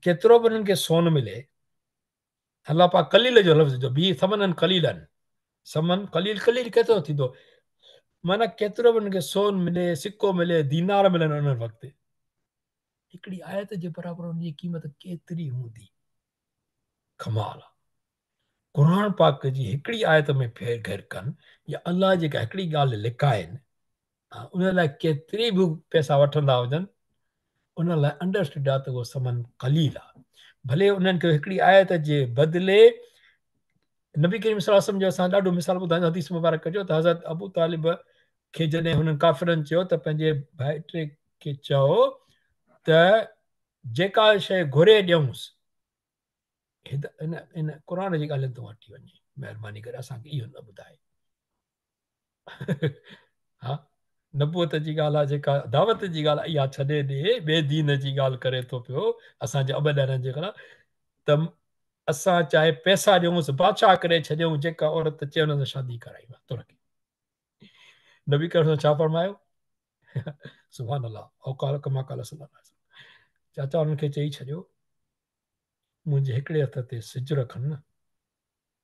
केतिरो बि उन्हनि खे सोन मिले, अलाह पाक कलील जो लफ़्ज़ जो बि समननि कलीलनि, समन कलील कलील केतिरो थींदो, माना केतिरो बि उनखे सोन मिले, सिको मिले, दीनार मिलनि उन वक़्तु, हिकिड़ी आयत जे बराबरि उनजी क़ीमत केतिरी हूंदी? कमाल आहे। क़ुर पाक जी हिकिड़ी आयत में फेर घेर कनि या अलाह जेका हिकिड़ी ॻाल्हि लिकाइनि, उन लाइ केतिरी बि पैसा वठंदा हुजनि, उन लाइ अंडरस्टूड आहे त उहो समन कलील आहे। भले उन्हनि खे हिकिड़ी आयत जे बदिले नबी करीम सल्लल्लाहु अलैहि वसल्लम जो असां ॾाढो मिसाल ॿुधाईंदा हदीस मुबारक जो, त हज़रत अबू तालिब खे जॾहिं हुननि काफ़िरनि चयो त पंहिंजे भाइटे खे चयो त जेका शइ घुरे ॾियूंसि, इन इन क़ुर जी ॻाल्हियुनि तां वठी वञे, महिरबानी करे असांखे इहो न ॿुधाए। हा, नबूअत जी ॻाल्हि आहे, जेका दावत जी ॻाल्हि आहे, इहा छॾे ॾे, ॿिए दीन जी ॻाल्हि करे थो पियो असांजे अबदनि जे खिलाफ़। त असां चाहे पैसा ॾियूंसि, बादशाह करे छॾियूं, जेका औरत चए हुन सां शादी कराई आहे तुरखे। नबी करीम छा फरमायो? सुभान अल्लाह, औकाल कमा काल सल्लल्लाहु अलैहि वसल्लम। चाचा हुननि खे चई छॾियो, मुंहिंजे हिकिड़े हथ ते सिज रखनि न,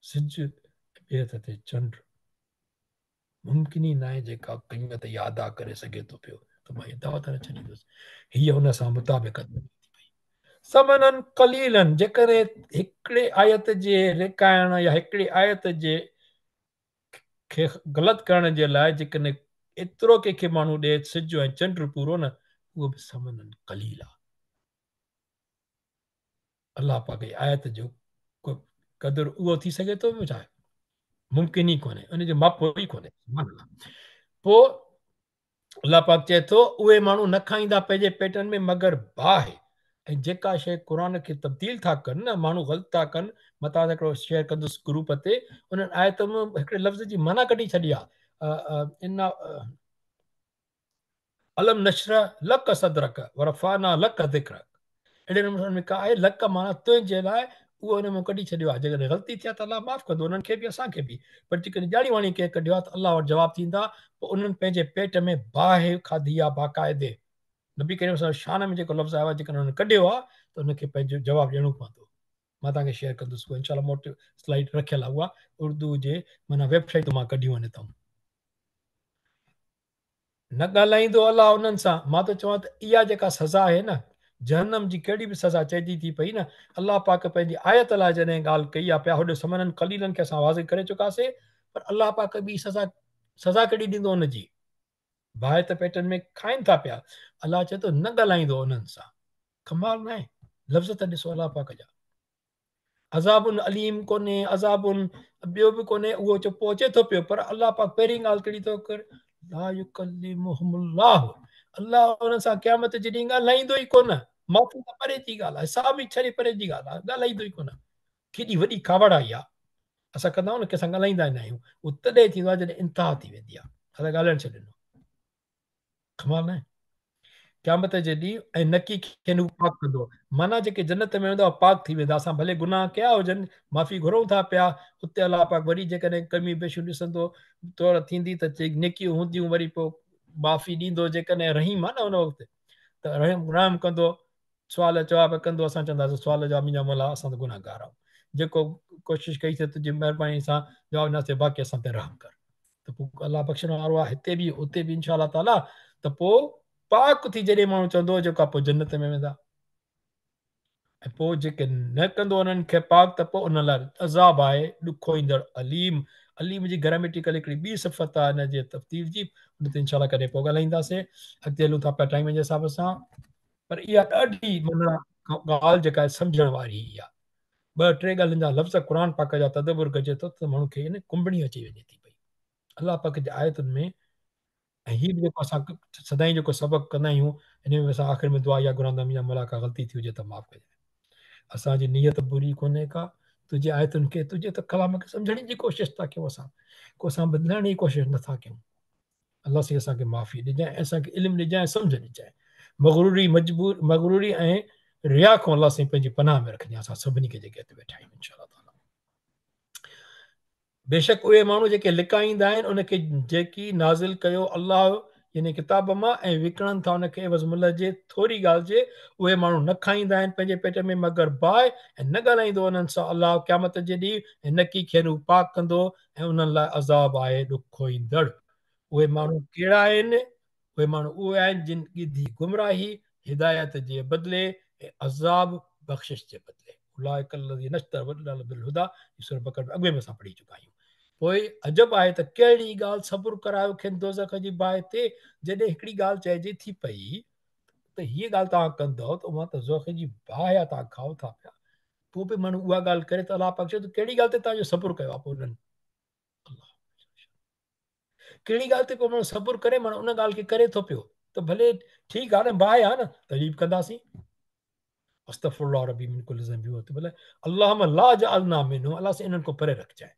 सिज, ॿिए हथ ते चंड, मुमकिन ई न आहे जेका क़ीमत इहा अदा करे सघे थो पियो, त मां इहा दावत न छॾींदुसि। हीअ हुन सां मुताबिक़त थी पई। समननि कलीलनि, जेकॾहिं हिकिड़े आयत जे लिकाइण या हिकिड़ी आयत जे खे ग़लति करण जे लाइ जेकॾहिं एतिरो कंहिंखे माण्हू ॾे सिज ऐं चंड पूरो न, उहो बि समनन कलील आहे। अलाह पाक जी आयत जो को क़दुरु उहो थी सघे थो छा? मुमकिन ई कोन्हे, उनजो मापो ई कोन्हे। पोइ अलाह पाक चए थो उहे माण्हू न खाईंदा पंहिंजे पेटनि में मगर बाहि। ऐं जेका शइ क़ुर खे तब्दील था कनि न, माण्हू ग़लति था कनि, मतां हिकिड़ो शेयर कंदुसि ग्रुप ते, उन्हनि आयत में हिकिड़े लफ़्ज़ जी माना कढी छॾी आहे, इन अलम नशर लक सदरक वरफ़ाना लक ज़िक्रक। अहिड़े नमूने में का आहे लक माना तुंहिंजे लाइ, उहो हुन में कढी छॾियो आहे। जेकॾहिं ग़लती थिया त अलाह माफ़ु कंदो उन्हनि खे बि असांखे बि, पर जेकॾहिं ॼाणी वाणी कंहिं कढियो आहे त अलाह वटि जवाबु थींदा। पोइ उन्हनि पंहिंजे पेट में बाहि खाधी आहे बाक़ाइदे। नबी करीम सां शान में जेको लफ़्ज़ आयो आहे, जेकॾहिं हुननि कढियो आहे त हुनखे पंहिंजो जवाबु ॾियणो पवंदो। मां तव्हांखे शेयर कंदुसि, उहा इनशा मोटी स्लाइड रखियल आहे, उहा उर्दू जे माना वेबसाइट मां कढियूं आहिनि हितां। न ॻाल्हाईंदो अलाह उन्हनि सां, मां त चवां त इहा जेका सज़ा आहे न, जहन्नम जी कहिड़ी बि सज़ा चइजी थी पई न, अलाह पाक पंहिंजी आयत लाइ जॾहिं ॻाल्हि कई आहे पिया, होॾे समननि कलीलनि खे असां वाज़े करे चुकासीं, पर अलाह पाक ॿी सज़ा कहिड़ी ॾींदो हुनजी? बाहि त पेटनि में खाइनि था पिया, अलाह चए थो न ॻाल्हाईंदो उन्हनि सां। कमाल न आहे? लफ़्ज़ त ॾिसो अलाह पाक जा। अज़ाबुन अलीम कोन्हे, अज़ाबुन ॿियो बि कोन्हे, उहो चुप अचे थो पियो, पर अलाह पाक पहिरीं ॻाल्हि कहिड़ी थो करे, ला युकल्लिमुहुमुल्लाह, अलाह उन्हनि सां क़यामत जे ॾींहुं ॻाल्हाईंदो ई कोन। माफ़ी त परे जी ॻाल्हि आहे, हिसाब ई छॾे परे जी ॻाल्हि आहे, ॻाल्हाईंदो ई कोन। केॾी वॾी कावड़ आई आहे। असां कंदा आहियूं न, कंहिंसां ॻाल्हाईंदा न आहियूं, उहो तॾहिं थींदो आहे जॾहिं इंतिहा थी वेंदी आहे, असां ॻाल्हाइण छॾे ॾिनो। कमाल न आहे? क़यामत जे ॾींहुं ऐं नकी खे पाक कंदो, माना जेके जन्नत में वेंदा पाक थी वेंदा। असां भले गुनाह कया हुजनि, माफ़ी घुरूं था पिया, उते अलाह पाक वरी जेकॾहिं कमी बेशू ॾिसंदो तौर थींदी त नेकियूं हूंदियूं, वरी पोइ माफ़ी ॾींदो। जेकॾहिं रहीम आहे न उन वक़्तु, त रहम कंदो, सुवाल जवाब कंदो। असां चवंदासीं सुवाल जवाब मुंहिंजा मौला, असां त गुनाहगार आहियूं, जेको कोशिशि कई त तुंहिंजी महिरबानी सां जवाबु ॾींदासीं, बाक़ी असां ते रहम कर। त पोइ अलाह बख़्शण वारो आहे, हिते बि उते बि इनशा अलाह ताला। त पोइ पाक थी जॾहिं माण्हू चवंदो जेका पोइ जन्नत में वेंदा। ऐं पोइ जेके न कंदो उन्हनि खे पाक, त पोइ उन लाइ अज़ाब आहे ॾुखो ईंदड़ अलीम। अलीम जी ग्रामेटिकल हिकिड़ी ॿी सिफ़त आहे हिन जे तफ़तीर जी, उन ते इनशा कॾहिं पोइ ॻाल्हाईंदासीं। अॻिते हलूं था पिया टाइम जे हिसाब सां, पर इहा ॾाढी माना ॻाल्हि जेका आहे सम्झण वारी आहे। ॿ टे ॻाल्हियुनि जा लफ़्ज़ क़ुर पाक जा तदबुर कजे थो त माण्हू खे कुंबड़ी अची वञे थी पई अलाह पाक जे आयतुनि में। ऐं हीअ बि जेको असां सदाईं जेको सबक़ु कंदा आहियूं, हिन में असां आख़िर में दुआ इहा घुरंदा आहियूं, मुंहिंजा मौला का ग़लती थी हुजे त माफ़ु कजे, असांजी नियत बुरी कोन्हे का, तुंहिंजे आयतुनि खे, तुंहिंजे त कलाम खे सम्झण जी कोशिशि था कयूं, को असां बदिलण जी कोशिशि नथा कयूं। अलाह साईं असांखे माफ़ी ॾिजाए, असांखे इल्मु ॾिजाए, सम्झ ॾिजाए। मग़रूरी ऐं रिया खां अलाह साईं पंहिंजी पनाह में रखजांइ असां सभिनी खे जेके हिते वेठा आहियूं इंशा अलाह। बेशक उहे माण्हू जेके लिकाईंदा आहिनि उनखे जेकी नाज़िल कयो अलाह यानी किताब मां, ऐं विकिणनि था उनखे एवज़ मुल्ह जे थोरी ॻाल्हि जे, उहे माण्हू न खाईंदा आहिनि पंहिंजे पेट में मगर बाहि, ऐं न ॻाल्हाईंदो उन्हनि सां अलाह क़यामत जे ॾींहुं, ऐं नकी खे पाक कंदो, ऐं उन्हनि लाइ अज़ाब आहे ॾुखो ईंदड़। उहे माण्हू कहिड़ा आहिनि? उहे माण्हू उहे आहिनि जिन ॻिधी गुमराही हिदायत जे बदिले ऐं अज़ाब बख़्शिश जे बदिले। अॻे में असां पढ़ी चुका आहियूं। पोइ अजब आहे त कहिड़ी ॻाल्हि सबुरु करायो खेनि दोज़ख जी बाहि ते, जॾहिं हिकिड़ी ॻाल्हि चइजे थी पई त हीअ ॻाल्हि तव्हां कंदव त उहा त ज़ोख जी बाहि आहे, तव्हां खाओ था पिया, पोइ बि माण्हू उहा ॻाल्हि करे त अलाह पाक चए त कहिड़ी ॻाल्हि ते तव्हांजो सबुरु कयो आहे? पोइ उन्हनि कहिड़ी ॻाल्हि ते पोइ माण्हू सबुरु करे, माण्हू उन ॻाल्हि खे करे थो पियो, त भले ठीकु आहे न, बाहि आहे न, तॾहिं बि कंदासीं। अस्तग़फिरुल्लाह रब्बी मिन कुल्लि ज़ंबि व तुब इलैहि, अल्लाहुम्मा ला जअलना मिनहुम, अलाह से इन्हनि को परे रखजांइ।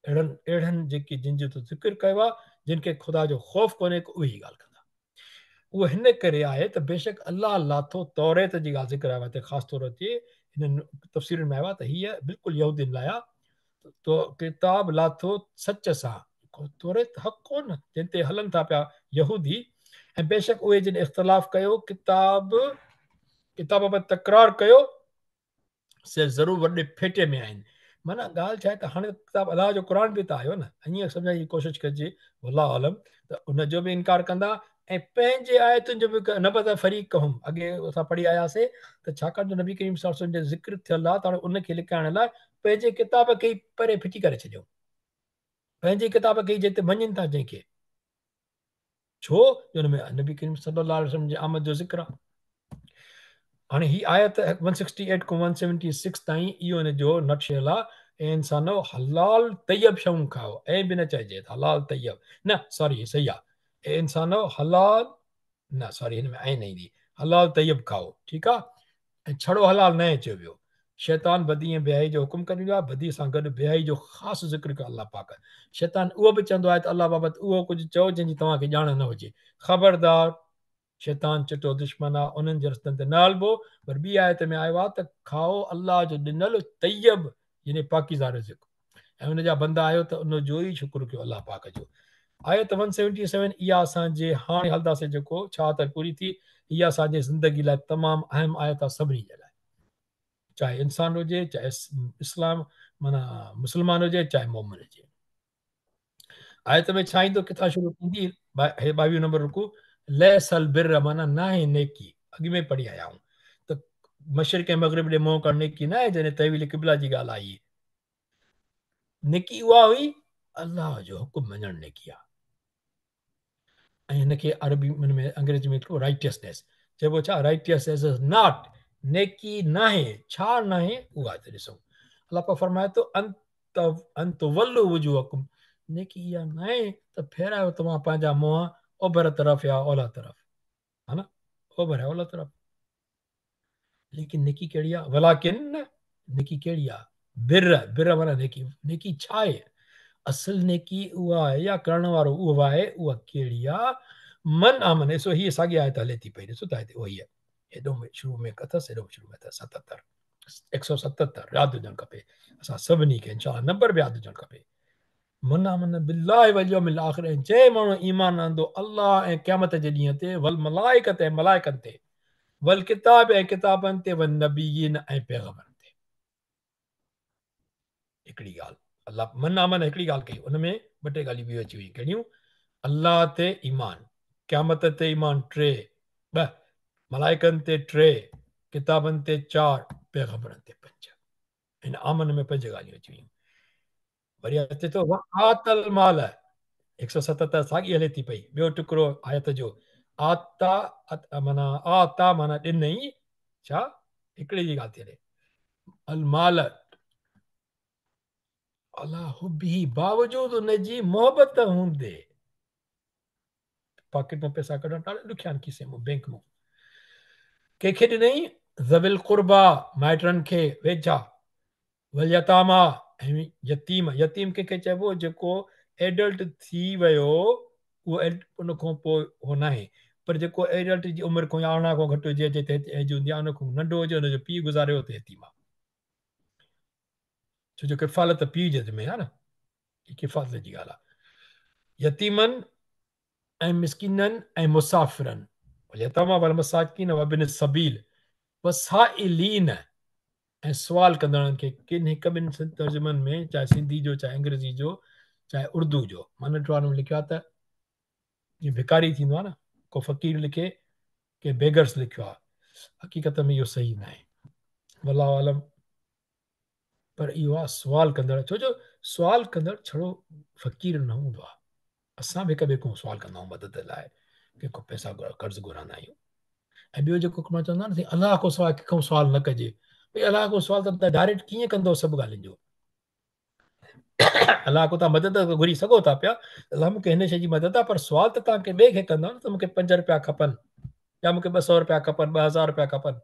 अहिड़नि जेके जिन जो तूं ज़िक्र कयो आहे, जिन खे ख़ुदा जो ख़ौफ़ कोन्हे, उहे ई ॻाल्हि कंदा। उहो हिन करे आहे त बेशक अलाह लाथो तौरेत जी ॻाल्हि ज़िक्र आहे हिते ख़ासि तौर ते हिननि तफ़सीरुनि में आयो आहे त हीअ बिल्कुलु यहूदियुनि लाइ आहे, तो किताब लाथो सच सां, तौरेत हक़ कोन जिन ते हलनि था पिया यहूदी, ऐं बेशक उहे जिन इख़्तिलाफ़ कयो, किताब में तकरार कयो, से ज़रूरु वॾे फेटे में आहिनि। माना ॻाल्हि छा आहे त हाणे किताब अलाह जो क़ुर बि त आयो न, हीअं सम्झण जी कोशिशि कजे अलाह आलम, त उनजो बि इनकार कंदा, ऐं पंहिंजे आयतुनि जो बि न पता फ़रीक़ कहूं। अॻे असां पढ़ी आयासीं त छाकाणि जो नबी करीम सल्लल्लाहु अलैहि वसल्लम जो ज़िक्र थियल आहे त हाणे उनखे लिकाइण लाइ पंहिंजे किताब खे ई परे फिटी करे छॾियो। पंहिंजी किताब खे जिते मञनि था जंहिंखे, छो जो हुन में नबी करीम सल्लल्लाहु अलैहि वसल्लम जे आमद जो ज़िक्र आहे। हाणे ही आयत 168 खां 176 ताईं इहो हिन जो नक्शल आहे। ऐं इंसानो हलाल तैयब शयूं खाओ, ऐं बि न चइजे हलाल तैयब, न सॉरी सही आहे। ऐं इंसानो हलाल, न सॉरी हिन में ऐं न ईंदी, हलाल तैयब खाओ, ठीकु आहे। ऐं छड़ो हलाल न चयो वियो। शैतान बदी ऐं बेहाई जो हुकुम कंदो आहे, बदी सां गॾु बेहाई जो ख़ासि ज़िक्र कयो अलाह पाक। शैतान उहो बि चवंदो आहे त अलाह बाबति उहो कुझु चओ जंहिंजी तव्हांखे ॼाण न हुजे। ख़बरदार, शैतान चिटो दुश्मन आहे, उन्हनि जे रस्तनि ते न हलिबो। पर ॿी आयत में आयो आहे त खाओ अलाह जो ॾिनल तैयब, यानी पाकीज़ा रिज़्क़, ऐं हुनजा बंदा आहियो त उनजो ई शुक्र कयो अलाह पाक जो। आयत 177 इहा असांजे हाणे हलंदासीं जेको छा त पूरी थी, इहा असांजे ज़िंदगी लाइ तमामु अहम आयत आहे सभिनी जे लाइ, चाहे इंसान हुजे, चाहे इस्लाम माना मुस्लमान हुजे, चाहे मोमिन हुजे। आयत में छा ईंदो, किथां शुरू थींदी, 22 नंबर रुकू, लैसल बिर माना न आहे नेकी। अॻु में पढ़ी आया आहियूं त मशरिक़ ऐं मग़रिब ॾे मुंहुं करणु नेकी न आहे, जॾहिं तहवील क़िबला जी ॻाल्हि आई। नेकी उहा हुई अलाह जो हुकुम मञणु नेकी आहे। ऐं हिनखे अरबी में अंग्रेजी में राइटियसनेस चइबो। छा राइटियसनेस इज़ नॉट, नेकी न आहे, छा न आहे उहा त ॾिसूं। अलाह पाक फरमाए थो अंत वल्लु वुजूहकुम, नेकी इहा न आहे त फेरायो तव्हां पंहिंजा मुंहं ओभर तरफ़ या ओलह तरफ़, हा न, ओभर या ओलह तरफ़। लेकिन नेकी कहिड़ी आहे, वलाकिन नेकी कहिड़ी आहे, बिर, बिर माना नेकी। नेकी छा आहे? असल नेकी उहा आहे, या करण वारो उहो आहे, उहा कहिड़ी आहे, मन आमन। ॾिसो हीअ साॻी आयत हले थी पई, ॾिसो त हिते उहा आहे, हेॾो में शुरू में अथसि, हेॾो शुरू में अथसि 77 177 यादि हुजणु खपे असां सभिनी खे, इनशाला नंबर बि यादि हुजणु खपे। मन आमन बिल्लाहि वल यौमिल आखिर, ऐं जंहिं माण्हू ईमान आंदो अलाह ऐं क़यामत जे ॾींहं ते, वल मलाइकत ऐं मलाइकनि ते, वल किताब ऐं किताबनि ते, वन नबीयीन ऐं पैगंबरनि ते। हिकिड़ी ॻाल्हि अलाह मन आमन हिकिड़ी ॻाल्हि कई, उन में ॿ टे ॻाल्हियूं ॿियूं अची वयूं। कहिड़ियूं? अलाह ते ईमान, क़यामत ते ईमान 3, 2 मलाइकनि ते 3, किताबनि ते 4, पैगंबरनि ते 5। हिन आमन में 5 ॻाल्हियूं अची वयूं। वरी अचे थो आतल माल, 177 साॻी हले थी पई, ॿियो टुकड़ो आयत जो, आता माना आता माना ॾिनई, छा हिकिड़ी जी ॻाल्हि थी हले, अल माल अलाह हुबी, बावजूद उनजी मोहबत हूंदे। पॉकेट में पैसा कढण ॾाढा ॾुखिया आहिनि, किसे में, बैंक में। कंहिंखे ॾिनई? ज़विल कुर्बा, माइटनि खे वेझा, वल यतामा, ऐं यतीम। यतीम कंहिंखे चइबो? जेको एडल्ट थी वियो, उहो उन खां पोइ उहो न आहे, पर जेको एडल्ट जी उमिरि खां या 18 खां घटि हुजे, जिते एज हूंदी आहे, उन खां नंढो हुजे, हुनजो पीउ गुज़ारियो त यतीम आहे। छो जो किफ़ालत पीउ जे ज़िमे आहे न, किफ़ालत जी ॻाल्हि आहे। यतीमनि ऐं मिसकिननि ऐं मुसाफ़िरनि, यतामा वल मसाकिन वबिन सबील वसाइलीन, ऐं सुवाल कंदड़नि खे। किन हिकु ॿिनि तर्जुमनि में, चाहे सिंधी जो, चाहे अंग्रेज़ी जो, चाहे उर्दू जो, माना में लिखियो आहे त जीअं भिकारी थींदो आहे न, को फ़क़ीर लिखे, के बेगर्स लिखियो आहे, हक़ीक़त में इहो सही न आहे, वल्लाहु आलम। पर इहो आहे सुवाल कंदड़, छो जो सुवाल कंदड़ छड़ो फ़क़ीर न हूंदो आहे। असां बि हिक ॿिए खां सुवाल कंदा आहियूं मदद लाइ, कंहिंखां पैसा कर्ज़ु घुरंदा आहियूं। ऐं ॿियो जेको मां चवंदो आहे न, अलाह को सवाइ कंहिंखां सुवाल न कजे। भई अलाह को सुवाल त डायरेक्ट कीअं कंदो सभु ॻाल्हियुनि जो? अलाह को तव्हां मदद घुरी सघो था पिया, अलाह मूंखे हिन शइ जी मदद आहे, पर सुवाल त तव्हां कंहिं ॿिए खे कंदव न, त मूंखे 5 रुपया खपनि, या मूंखे 200 रुपया खपनि, 2000 रुपया खपनि।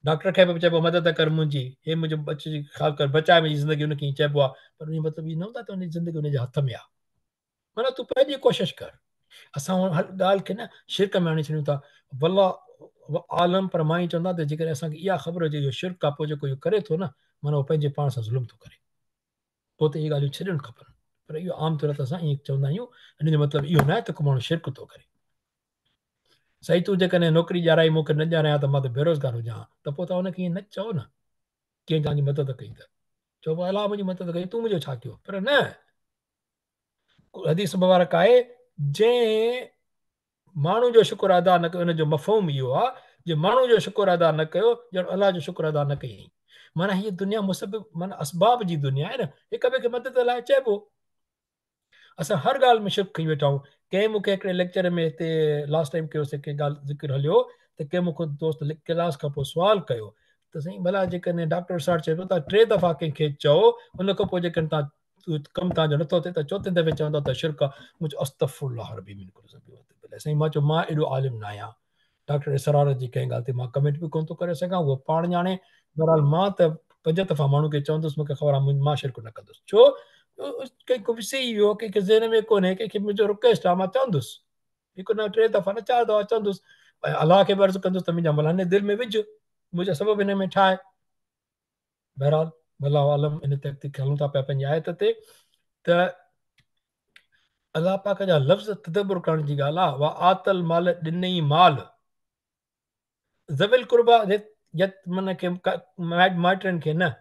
डॉक्टर खे बि चइबो मदद कर मुंहिंजी, हे मुंहिंजो बचे जी ख़्यालु कर, बचाए मुंहिंजी ज़िंदगी, हुनखे ईअं चइबो आहे। पर उन मतिलबु इहो न हूंदो आहे त हुनजी ज़िंदगी हुनजे हथ में आहे। माना तूं पंहिंजी कोशिशि कर। असां हर ॻाल्हि खे न शिरक में आणे छॾियूं था। वल्ला आलम, पर मां ई चवंदा त जेकॾहिं असांखे इहा ख़बर हुजे इहो शिरक आहे, पोइ जेको इहो करे थो न, माना उहो पंहिंजे पाण सां ज़ुल्म थो करे, पोइ त इहे ॻाल्हियूं छॾणु खपनि। पर इहो आम तौर ते असां ईअं चवंदा आहियूं, हिन जो मतिलबु इहो न आहे त को माण्हू शिरक थो करे। सही, तूं जेकॾहिं नौकिरी ॼाराई, मूंखे न ॼारायां त मां त बेरोज़गार हुजां, त पोइ तव्हां हुनखे ईअं न चओ न, कीअं तव्हांजी मदद कई त चओ पोइ अलाह मुंहिंजी मदद कई, तूं मुंहिंजो छा कयो? पर न, हदीस मुबारक आहे, जंहिं माण्हू जो शुक्र अदा न कयो, हुनजो मफ़हूम इहो आहे, जे माण्हू जो शुक्र अदा न कयो, ॼण अलाह जो शुक्र अदा न कयईं। माना हीअ दुनिया मुसबिब, माना असबाब जी दुनिया आहे न, हिक ॿिए खे मदद लाइ चइबो। असां हर ॻाल्हि में शिफ्ट कई वेठा आहियूं। कंहिं मूंखे हिकिड़े लेक्चर में हिते लास्ट टाइम कयोसीं, कंहिं ॻाल्हि ज़िक्र हलियो त कंहिं मूंखे दोस्त क्लास खां पोइ सुवालु कयो त साईं भला जेकॾहिं डॉक्टर साहब चए पियो तव्हां 3 दफ़ा कंहिंखे चओ, उन खां पोइ जेकॾहिं तव्हां कमु तव्हांजो नथो थिए त 4 दफ़े चवंदा त शिरक आहे। मुंहिंजो अस्तगफुरुल्लाह रब्बी मिन कुल्लि ज़ंबिन। साईं मां चयो मां एॾो आलिम न आहियां, डॉक्टर इसरार जी कंहिं ॻाल्हि ते मां कमेंट बि कोन थो करे सघां, उहो पाण ॼाणे। बहरहाल मां त 5 दफ़ा माण्हू खे चवंदुसि मूंखे ख़बर आहे मां शिरक न कंदुसि। छो कंहिंखे विसरी वियो, कंहिंखे ज़हन में कोन्हे, कंहिंखे मुंहिंजो रिक्वेस्ट आहे मां चवंदुसि, हिकु न 3 दफ़ा न 4 दफ़ा चवंदुसि। ऐं अलाह खे बि अर्ज़ु कंदुसि त मुंहिंजा मौला दिलि में विझ, मुंहिंजा सबब हिन में ठाहे। बहरहाल अलाह आलम इन ते हलूं था पिया पंहिंजी आयत ते त अलाह पाक जा लफ़्ज़ तदबुर करण जी ॻाल्हि आहे। वा आतल माल ॾिनई माल ज़विल कुर्बा मन खे माइटनि खे न,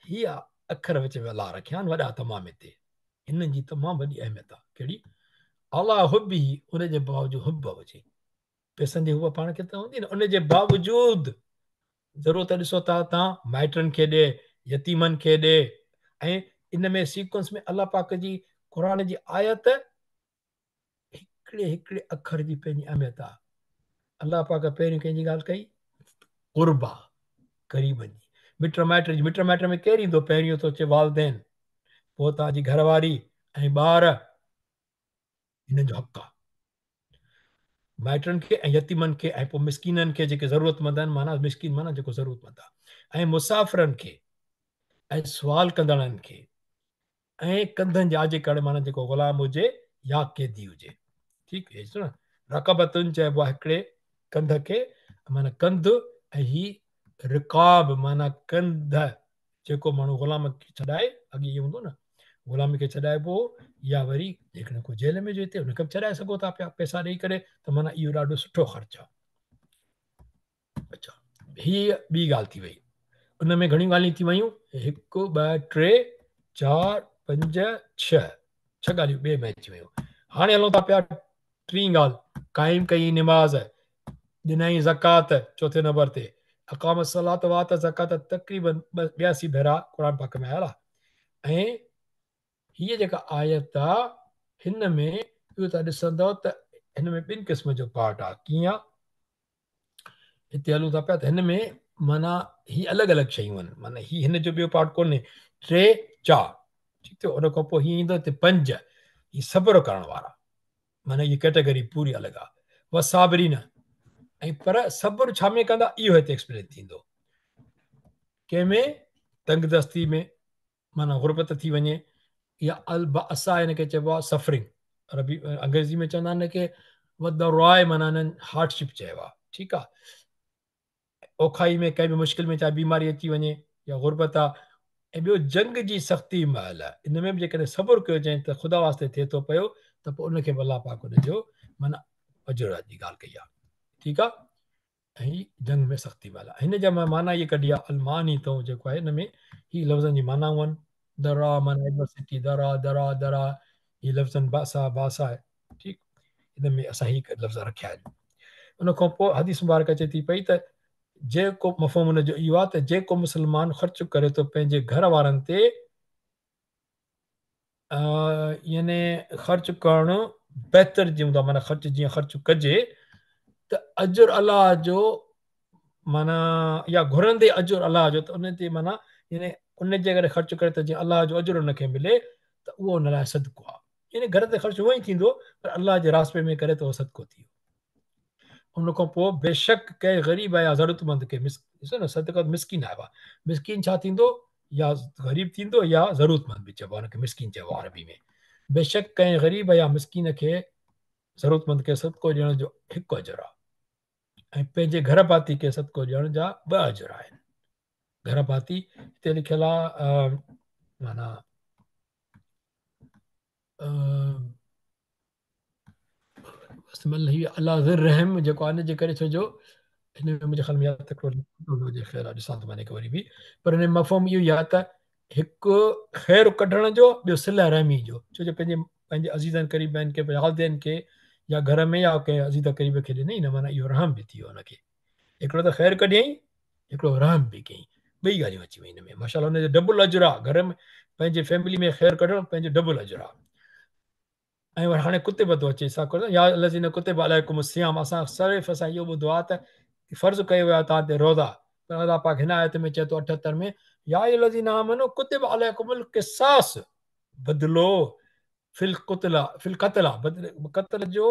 हीअ अखर विच में अलाह रखिया आहिनि वॾा तमामु हिते, हिननि जी तमामु वॾी अहमियत आहे। कहिड़ी? अलाह हुबी, उनजे बावजूदि हुब हुजे, पैसनि जी हुब पाण खे त हूंदी न, उनजे बावजूदि ज़रूरत ॾिसो था तव्हां माइटनि खे ॾे, यतीमनि खे ॾे। ऐं इन में सीक्वेंस में अलाह पाक जी क़ुर जी आयत हिकिड़े हिकिड़े अखर जी पंहिंजी अहमियत आहे। अलाह पाक पहिरीं कंहिंजी ॻाल्हि कई? कुर्बा, ग़रीबनि जी। मिट माइट जी, मिट माइट में केरु ईंदो? पहिरियों थो अचे वालदेन, पोइ तव्हांजी घरवारी ऐं ॿार, हिननि जो हक़ आहे माइटनि खे ऐं यतीमनि खे, ऐं पोइ मिसकीननि खे जेके ज़रूरतमंद आहिनि, माना मिसकीन माना जेको ज़रूरतमंद आहे, ऐं मुसाफ़िरनि खे, ऐं सुवाल कंदड़नि खे, ऐं कंधनि जे आजे करे माना जेको ग़ुलाम हुजे या कैदी हुजे। ठीकु आहे न? रक़बतुनि चइबो आहे हिकिड़े कंध खे, माना कंध, ऐं ही रिकाब माना कंध, जेको माण्हू ग़ुलाम खे छॾाए, अॻे इहो हूंदो न ग़ुलामी खे छॾाइबो, या वरी जेकॾहिं को जेल में जो हिते हुनखे बि छॾाए सघो था पिया पैसा ॾेई करे, त माना इहो ॾाढो सुठो ख़र्चु आहे। अच्छा, हीअ ॿी ॻाल्हि थी वई। उन में घणियूं ॻाल्हियूं थी वयूं? 1 2 3 4 5 6 ॻाल्हियूं ॿिए में अची वयूं। हाणे हलूं था पिया टीं ॻाल्हि, क़ाइम कई निमाज़, ॾिनई ज़कात चौथे नंबर ते, अक़ाम सलात वात ज़कात तक़रीबन 82 भेरा क़ुर पाक में आयल आहे। ऐं हीअ जेका आयत आहे, हिन में इहो तव्हां ॾिसंदव त हिन में 2 क़िस्म जो पार्ट आहे। कीअं? हिते हलूं था पिया त हिन में माना ही अलॻि अलॻि शयूं आहिनि, माना ही हिन जो ॿियो पार्ट कोन्हे। 3 4 ठीकु थियो। उन खां पोइ हीअं ईंदो हिते 5, ही सब्र करण वारा, माना हीअ कैटेगरी पूरी अलॻि आहे। वसाबरीन, ऐं पर सब्र छा में कंदा, इहो हिते एक्सप्लेन थींदो। कंहिंमें? तंगदस्ती में, माना गुरबत थी वञे, या असा हिनखे चइबो आहे सफरिंग, अरबी अंग्रेज़ी में चवंदा आहिनि हिनखे वदराए, माना हिननि हार्डशिप चयो आहे। ठीकु आहे। ओखाई में, कंहिं बि मुश्किल में, चाहे बीमारी अची वञे या गुरबत आहे, ऐं ॿियो जंग जी सख़्ती महिल, इन में बि जेकॾहिं सब्र कयो जाए त ख़ुदा वास्ते थिए थो पियो, त पोइ उनखे बि अलाह पाक हुनजो माना अजुर जी ॻाल्हि कई आहे। ठीकु आहे। ऐं जंग में सख़्ती महिल, हिन जा मां माना इहा कढी आहे अलमानी तो जेको आहे, हिन में ही लफ़्ज़नि जी मानाऊं आहिनि। दरा माना एडवर्सिटी, दरा दरा दरा, हीअ लफ़्ज़नि बासा बासा आहे। ठीकु, हिन में असां ही लफ़्ज़ रखिया आहिनि। उन खां पोइ हदीस मुबारक अचे थी पई त जेको मफ़हम हुनजो इहो आहे त जेको मुस्लमान ख़र्च करे थो पंहिंजे घर वारनि ते, यानी ख़र्च करणु बहितर जी हूंदो आहे, माना ख़र्च जीअं ख़र्च कजे त अजुर अलाह जो, माना या घुरंदे अजुर अलाह जो, त उन ते माना यानी उन जे अगरि ख़र्च करे त जीअं अलाह जो अजुर उनखे मिले, त उहो उन लाइ सदको आहे। यानी घर ते ख़र्च उहो ई थींदो, पर अलाह जे रास्ते में करे त उहो सदको थी वियो। उन खां पोइ बेशक कंहिं ग़रीब या ज़रूरतमंद खे ॾिसो न, सदक़त मिसकिन आयो आहे। मिसकिन छा थींदो? या ग़रीब थींदो या ज़रूरतमंद बि चइबो आहे, हुनखे मिसकिन चइबो आहे अरबी में। बेशक कंहिं ग़रीब या मिसकिन खे, ज़रूरतमंद खे सदको ॾियण जो 1 अजुर आहे, ऐं पंहिंजे घर पाती खे सदको ॾियण जा 2 अजुर आहिनि। घर पाती हिते लिखियल आहे, माना अलाह रहम जेको आहे, हिन जे करे छो हिन में मुंहिंजे ख़्याल में यादि हुजे, ख़ैर आहे, ॾिसां थो मां हिनखे वरी बि, पर हिन मफ़हम इहो ई आहे त हिकु ख़ैरु कढण जो, ॿियो सिला रहमी जो। छो जो पंहिंजे पंहिंजे अज़ीज़नि क़रीबनि खे, वालदेन खे, या घर में या कंहिं अज़ीज़ क़रीब खे ॾिनई न, माना इहो रहम बि थी वियो हुनखे। हिकिड़ो त ख़ैरु कढियईं, हिकिड़ो रहम बि कयईं, ॿई ॻाल्हियूं अची वयूं हिन में। माशाल्लाह हुनजो डबल अजुर आहे। घर में पंहिंजे फैमिली में ख़ैरु कढणु पंहिंजो डबल अजुर आहे। ऐं वरी हाणे कुतिब थो अचे छा करो या लज़ीन कुतिब अलैकुम सियाम असां सिर्फ़ु असां इहो ॿुधो आहे त फ़र्ज़ु कयो वियो आहे तव्हां ते रोज़ा पर अलाह पाक हिन आयत में चए थो 78 में या लज़ीन आमनू कुतिब अलैकुमुल क़िसास बदिलो फिल क़त्ल क़त्ल जो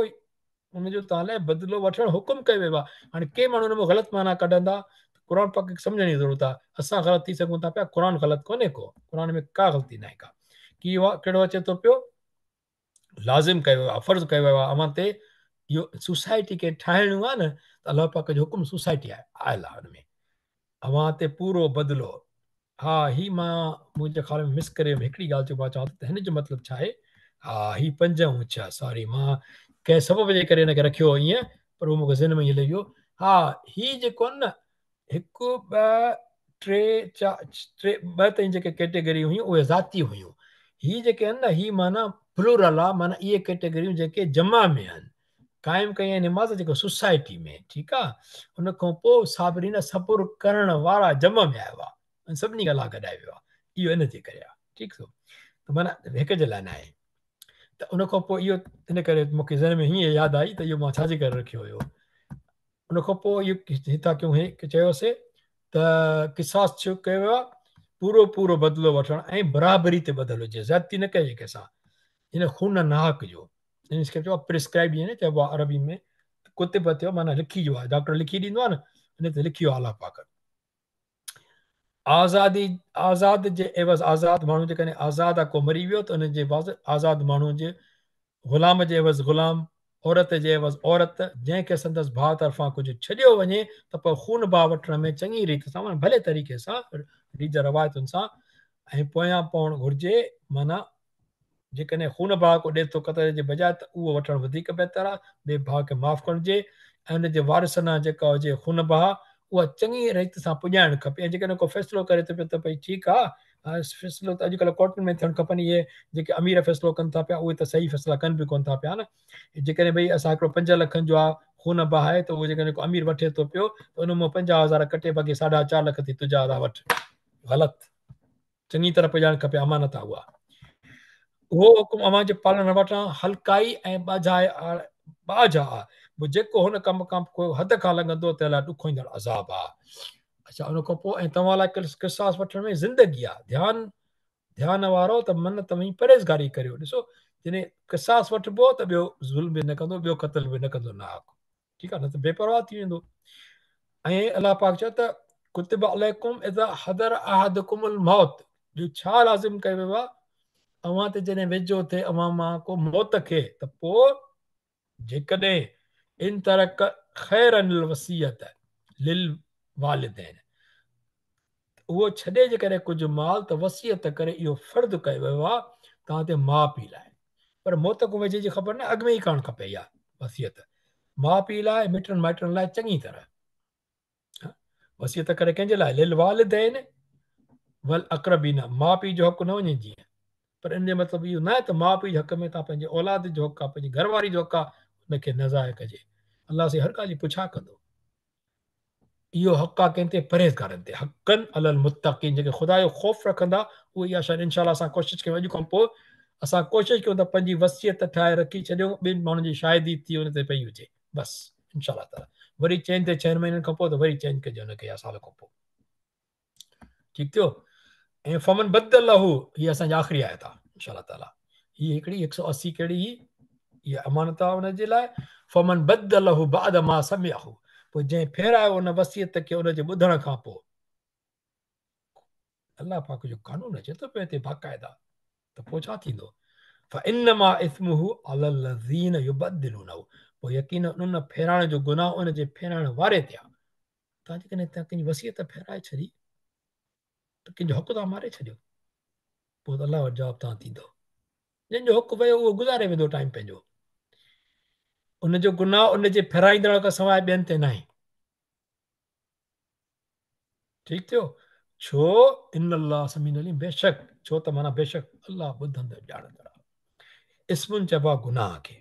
उनजो तव्हां लाइ बदिलो वठणु हुकुम कयो वियो आहे। हाणे के माण्हू हुन में ग़लति माना कढंदा क़ुर पाक खे सम्झण जी ज़रूरत आहे। असां ग़लति थी सघूं था पिया क़ुर ग़लति कोन्हे को क़ुर में का ग़लती न आहे का की कहिड़ो अचे थो पियो लाज़िम कयो वियो आहे फ़र्ज़ु कयो वियो आहे अव्हां ते इहो सोसाइटी खे ठाहिणो आहे न त अलाह पाक जो हुकुम सोसाइटी आहे आयल आहे हुन में अव्हां ते पूरो बदिलो। हा ही मां मुंहिंजे ख़्याल में मिस करे हिकिड़ी ॻाल्हि जो मां चवां थो त हिन जो मतिलबु छा आहे हा ही 5 ऐं 6 सॉरी मां कंहिं सबब जे करे हिनखे रखियो ईअं पर उहो मूंखे ज़हन में ईअं लॻी वियो हा ही जेको आहे न 1 2 3 4 ॿ ताईं जेके कैटेगरी हुयूं उहे ज़ाती हुयूं। ही जेके आहिनि न ही माना प्लूरल आहे माना इहे कैटेगरियूं जेके जमा में आहिनि क़ाइमु कई निमाज़ जेको सोसाइटी में ठीकु आहे उन खां पोइ साबरीन सबुर करण वारा जमा में आयो आहे सभिनी खे अलाह गॾाए वियो आहे इहो इन जे करे आहे ठीकु त माना हिक जे लाइ न आहे त उन खां पोइ इहो इन करे मूंखे ज़हन में हीअं यादि आई त इहो मां छाजे करे रखियो हुयो उन खां पोइ इहो हितां कयूं चयोसीं त किसास छो कयो वियो आहे पूरो पूरो बदिलो वठणु ऐं बराबरी ते ॿधल हुजे ज़्यादती न कजे कंहिंसां हिन खून नाहक जो खे चइबो आहे प्रिस्क्राइब ईअं न चइबो आहे अरबी में कुतिब थियो माना लिखी जो आहे डॉक्टर लिखी ॾींदो आहे न हिन ते लिखियो आहे अलाह पाक आज़ादी आज़ाद जे एवज़ आज़ाद माण्हू जेकॾहिं आज़ाद आहे को मरी वियो त हुनजे आज़ाद माण्हू जे ग़ुलाम जे एवज़ ग़ुलाम औरत जे एवज़ औरत जंहिंखे संदसि भाउ तरफ़ां कुझु छॾियो वञे त पोइ खून भाउ वठण में चङी रीति सां माना भले तरीक़े सां रीज रवायतुनि सां ऐं पोयां पवणु घुरिजे माना जेकॾहिं खून भाउ को ॾिए थो क़तल जे बजाए त उहो वठणु वधीक बहितर आहे ॿिए भाउ खे माफ़ु करणु घुरिजे ऐं हुनजे वारिसना जेका हुजे खून भाउ उहा चङी रीति सां पुॼाइणु खपे ऐं जेकॾहिं को फ़ैसिलो करे थो पियो त भई ठीकु आहे फ़ैसिलो त अॼुकल्ह कोर्टुनि में थियणु खपनि इहे जेके अमीर फ़ैसिलो कनि था पिया उहे त सही फ़ैसिला कनि बि कोन था पिया न जेकॾहिं भई असां हिकिड़ो 5 लखनि जो आहे खून भाउ आहे त उहो जेकॾहिं को अमीर वठे थो पियो त उन मां 50,000 कटे बाक़ी 4.5 लख थी तुंहिंजा वठि ग़लति चङी तरह पुॼाइणु खपे अमानत आहे उहा उहो हुकुम अव्हां जे पालण वटां हल्काई ऐं बाज आहे जेको हुन कम खां को हद खां लॻंदो त अलाए ॾुखो ईंदड़ अज़ाब आहे अच्छा उन खां पोइ ऐं तव्हां लाइ किसास वठण में ज़िंदगी आहे ध्यानु वारो त मन तव्हीं परहेज़गारी करियो ॾिसो जॾहिं किसास वठिबो त ॿियो ज़ुल्म बि न कंदो ॿियो क़तल बि न कंदो न ठीकु आहे न त बेपरवाह थी वेंदो ऐं अलाह पाक चयो त कुतिब अलैकुम इज़ा हदर अहदकुमुल मौत जो छा लाज़िम कयो वियो आहे अव्हां ते जॾहिं वेझो थिए अव्हां मां को मौत खे त पोइ जेकॾहिं इन तरक ख़ैरन वसियत लिल वालिदैन उहो छॾे जे करे कुझु माल त वसियत करे इहो फ़र्ज़ु कयो वियो आहे तव्हां ते माउ पीउ लाइ पर मौत खां वेझे जी ख़बर न अॻु में ई करणु खपे इहा वसियत माउ पीउ लाइ मिटनि माइटनि लाइ चङी तरह वसियत करे कंहिंजे लाइ लिल वालिदैन वल अक़रबीन माउ पीउ जो हक़ु न वञे जीअं पर इन जो मतिलबु इहो न आहे त माउ पीउ जे हक़ में तव्हां पंहिंजे औलाद जो हक़ु आहे पंहिंजी घरवारी जो हक़ु आहे हुनखे नज़ाए कजे अलाह सां हर ॻाल्हि जी पुछा कंदो इहो हक़ु आहे कंहिं ते परहेज़गारनि ते हक़नि अलल मुतक़ीन जेके ख़ुदा जो ख़ौफ़ रखंदा उहे इहा शइ इनशा असां कोशिशि कयूं अॼु खां पोइ असां कोशिशि कयूं त पंहिंजी वसियत ठाहे रखी छॾियूं ॿिनि माण्हुनि जी शायदी थी हुन ते पई हुजे बसि इनशा ताला वरी चइनि ते 6 महीननि खां पोइ त वरी चेंज कजे हुनखे या साल खां पोइ ठीकु थियो ऐं फमन बदल लहू हीअ असांजी आख़िरी आयत आहे इनशा ताला हीअ हिकिड़ी 180 कहिड़ी हीअ अमानत आहे हुनजे लाइ फमन बदल लहू बाद मां समियाहू पोइ जंहिं फेरायो उन वसियत खे उनजे ॿुधण खां पोइ अलाह पाक जो कानून अचे थो पियो हिते बाक़ाइदा त पोइ छा थींदो फइन्नमा इस्मुहु अलल लज़ीन युबद्दिलूनहु पोइ यकीन उन फेराइण जो गुनाह उनजे फेराइण वारे ते आहे तव्हां जेकॾहिं तव्हां कंहिंजी वसियत फेराए छॾी त कंहिंजो हक़ु तव्हां मारे छॾियो पोइ त अलाह वटि जवाबु तव्हां थींदो जंहिंजो हक़ु वियो उहो गुज़ारे वेंदो टाइम पंहिंजो उनजो गुनाह उनजे फेराईंदड़ खां सवाइ ॿियनि ते न आहे ठीकु थियो छो इन अलाह समीन अलीम बेशक छो त माना बेशक अलाह ॿुधंदड़ ॼाणंदड़ आहे इस्मुन चइबो आहे गुनाह खे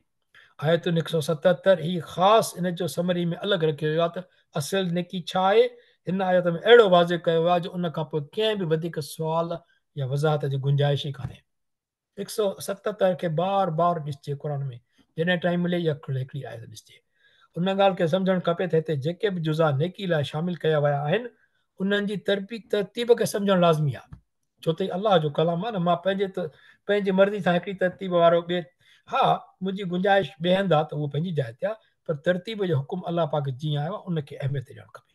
आयतुन 177 ही ख़ासि इन जो समरी में अलॻि रखियो वियो आहे त असुल नेकी छा आहे हिन आयत में अहिड़ो वाज़े कयो आहे जो उन खां पोइ कंहिं बि वधीक सुवाल या वज़ाहत जी गुंजाइश ई कान्हे 177 खे बार बार ॾिसजे क़ुर में, जॾहिं टाइम मिले इहा हिकिड़ी आयत ॾिसजे। उन ॻाल्हि खे सम्झणु खपे त हिते जेके बि जुज़ा नेकी लाइ शामिलु कया विया आहिनि उन्हनि जी तरतीब खे सम्झणु लाज़मी आहे, छो त अलाह जो कलाम आहे न। मां पंहिंजी मर्ज़ी सां हिकिड़ी तरतीब वारो ॿिए, हा मुंहिंजी गुंजाइश ॿिए हंधि आहे त उहो पंहिंजी जाइ ते आहे, पर तरतीब जो हुकुम अलाह पाक जीअं आयो आहे उनखे अहमियत ॾियणु खपे,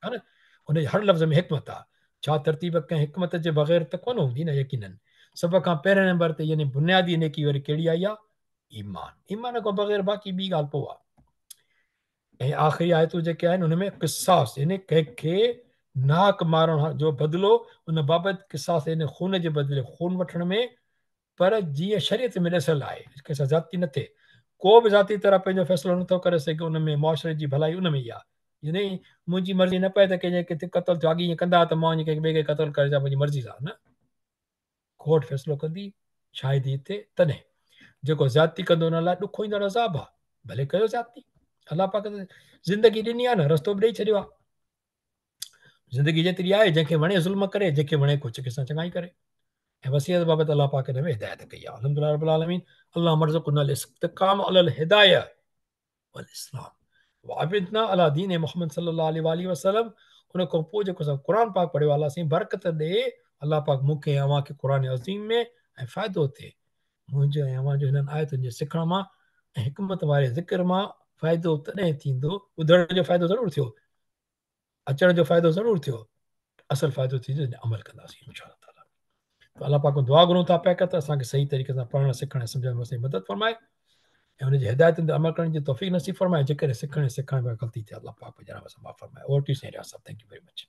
हा न। उनजे हर लफ़्ज़ में हिकमत आहे। छा तरतीब कंहिं हिकमत जे बग़ैर त कोन हूंदी न, यकीननि। सभ खां पहिरें नंबर ते यानी बुनियादी नेकी वरी कहिड़ी आई आहे? ईमान। ईमान खां बग़ैर बाक़ी ॿी ॻाल्हि पोइ आहे। ऐं आख़िरी आयतूं जेके आहिनि उन में क़िसास, यानी कंहिंखे नाक मारण जो बदिलो, उन बाबति क़िसास यानी खून जे बदिले खून वठण में, पर जीअं शरीयत में ॾिसियलु आहे कंहिंसां ज़ाती न थिए, को बि ज़ाती तरह पंहिंजो फ़ैसिलो नथो करे सघे उन में, मुआशरे जी भलाई उन में ई आहे। यानी मुंहिंजी मर्ज़ी न पए त कंहिंजे किथे क़तल थियो, अॻे ईअं कंदा त मां वञी कंहिंखे ॿिए खे क़तल करे छा मुंहिंजी मर्ज़ी सां, न। कोर्ट फ़ैसिलो कंदी, शाहिदी हिते तॾहिं। जेको ज़्यादती कंदो उन लाइ ॾुखो ईंदड़ अज़ाब आहे, भले कयो ज़्यादती, अलाह पाक ज़िंदगी ॾिनी आहे न, रस्तो बि ॾेई छॾियो आहे। ज़िंदगी जेतिरी आहे, जंहिंखे वणे ज़ुल्म करे, जंहिंखे वणे कुझु कंहिंसां चङाई करे। ऐं वसीयत बाबति अलाह पाक हिन में हिदायत कई आहे। अल्हम्दुलिल्लाह रब्बिल आलमीन। अल्लाह मर्ज़ुक़ना अल-इस्तिक़ाम अलल हिदायह वल इस्लाम वअबिदना अला दीन मुहम्मद सल्लल्लाहु अलैहि वसल्लम। उन खां पोइ जेको असां क़ुर पाक पढ़ियो आहे, असीं बरकत ॾे अलाह पाक मूंखे ऐं अव्हांखे क़ुर अज़ीम में ऐं फ़ाइदो थिए मुंहिंजो ऐं अव्हांजो हिननि आयतुनि जे सिखण मां ऐं हिकमत वारे ज़िक्र मां। फ़ाइदो तॾहिं थींदो, ॿुधण जो फ़ाइदो ज़रूरु थियो, अचण जो फ़ाइदो ज़रूरु थियो, असल फ़ाइदो थींदो जॾहिं अमल कंदासीं इंशाअल्लाह ताला। तो अल्लाह पाक दुआ घुरूं था पिया त असांखे सही तरीक़े सां पढ़णु सिखणु ऐं सम्झण में असांजी मदद फरमाए ऐं हुनजी हिदायतुनि ते अमल करण जी तौफ़ीक़ नसीब फरमाए। जेकॾहिं सिखण में ग़लती थिए अल्लाह पाक जनाब सां माफ़ फरमाए। ओवर टू यू रियाज़ साहब, थैंक यू वेरी मच।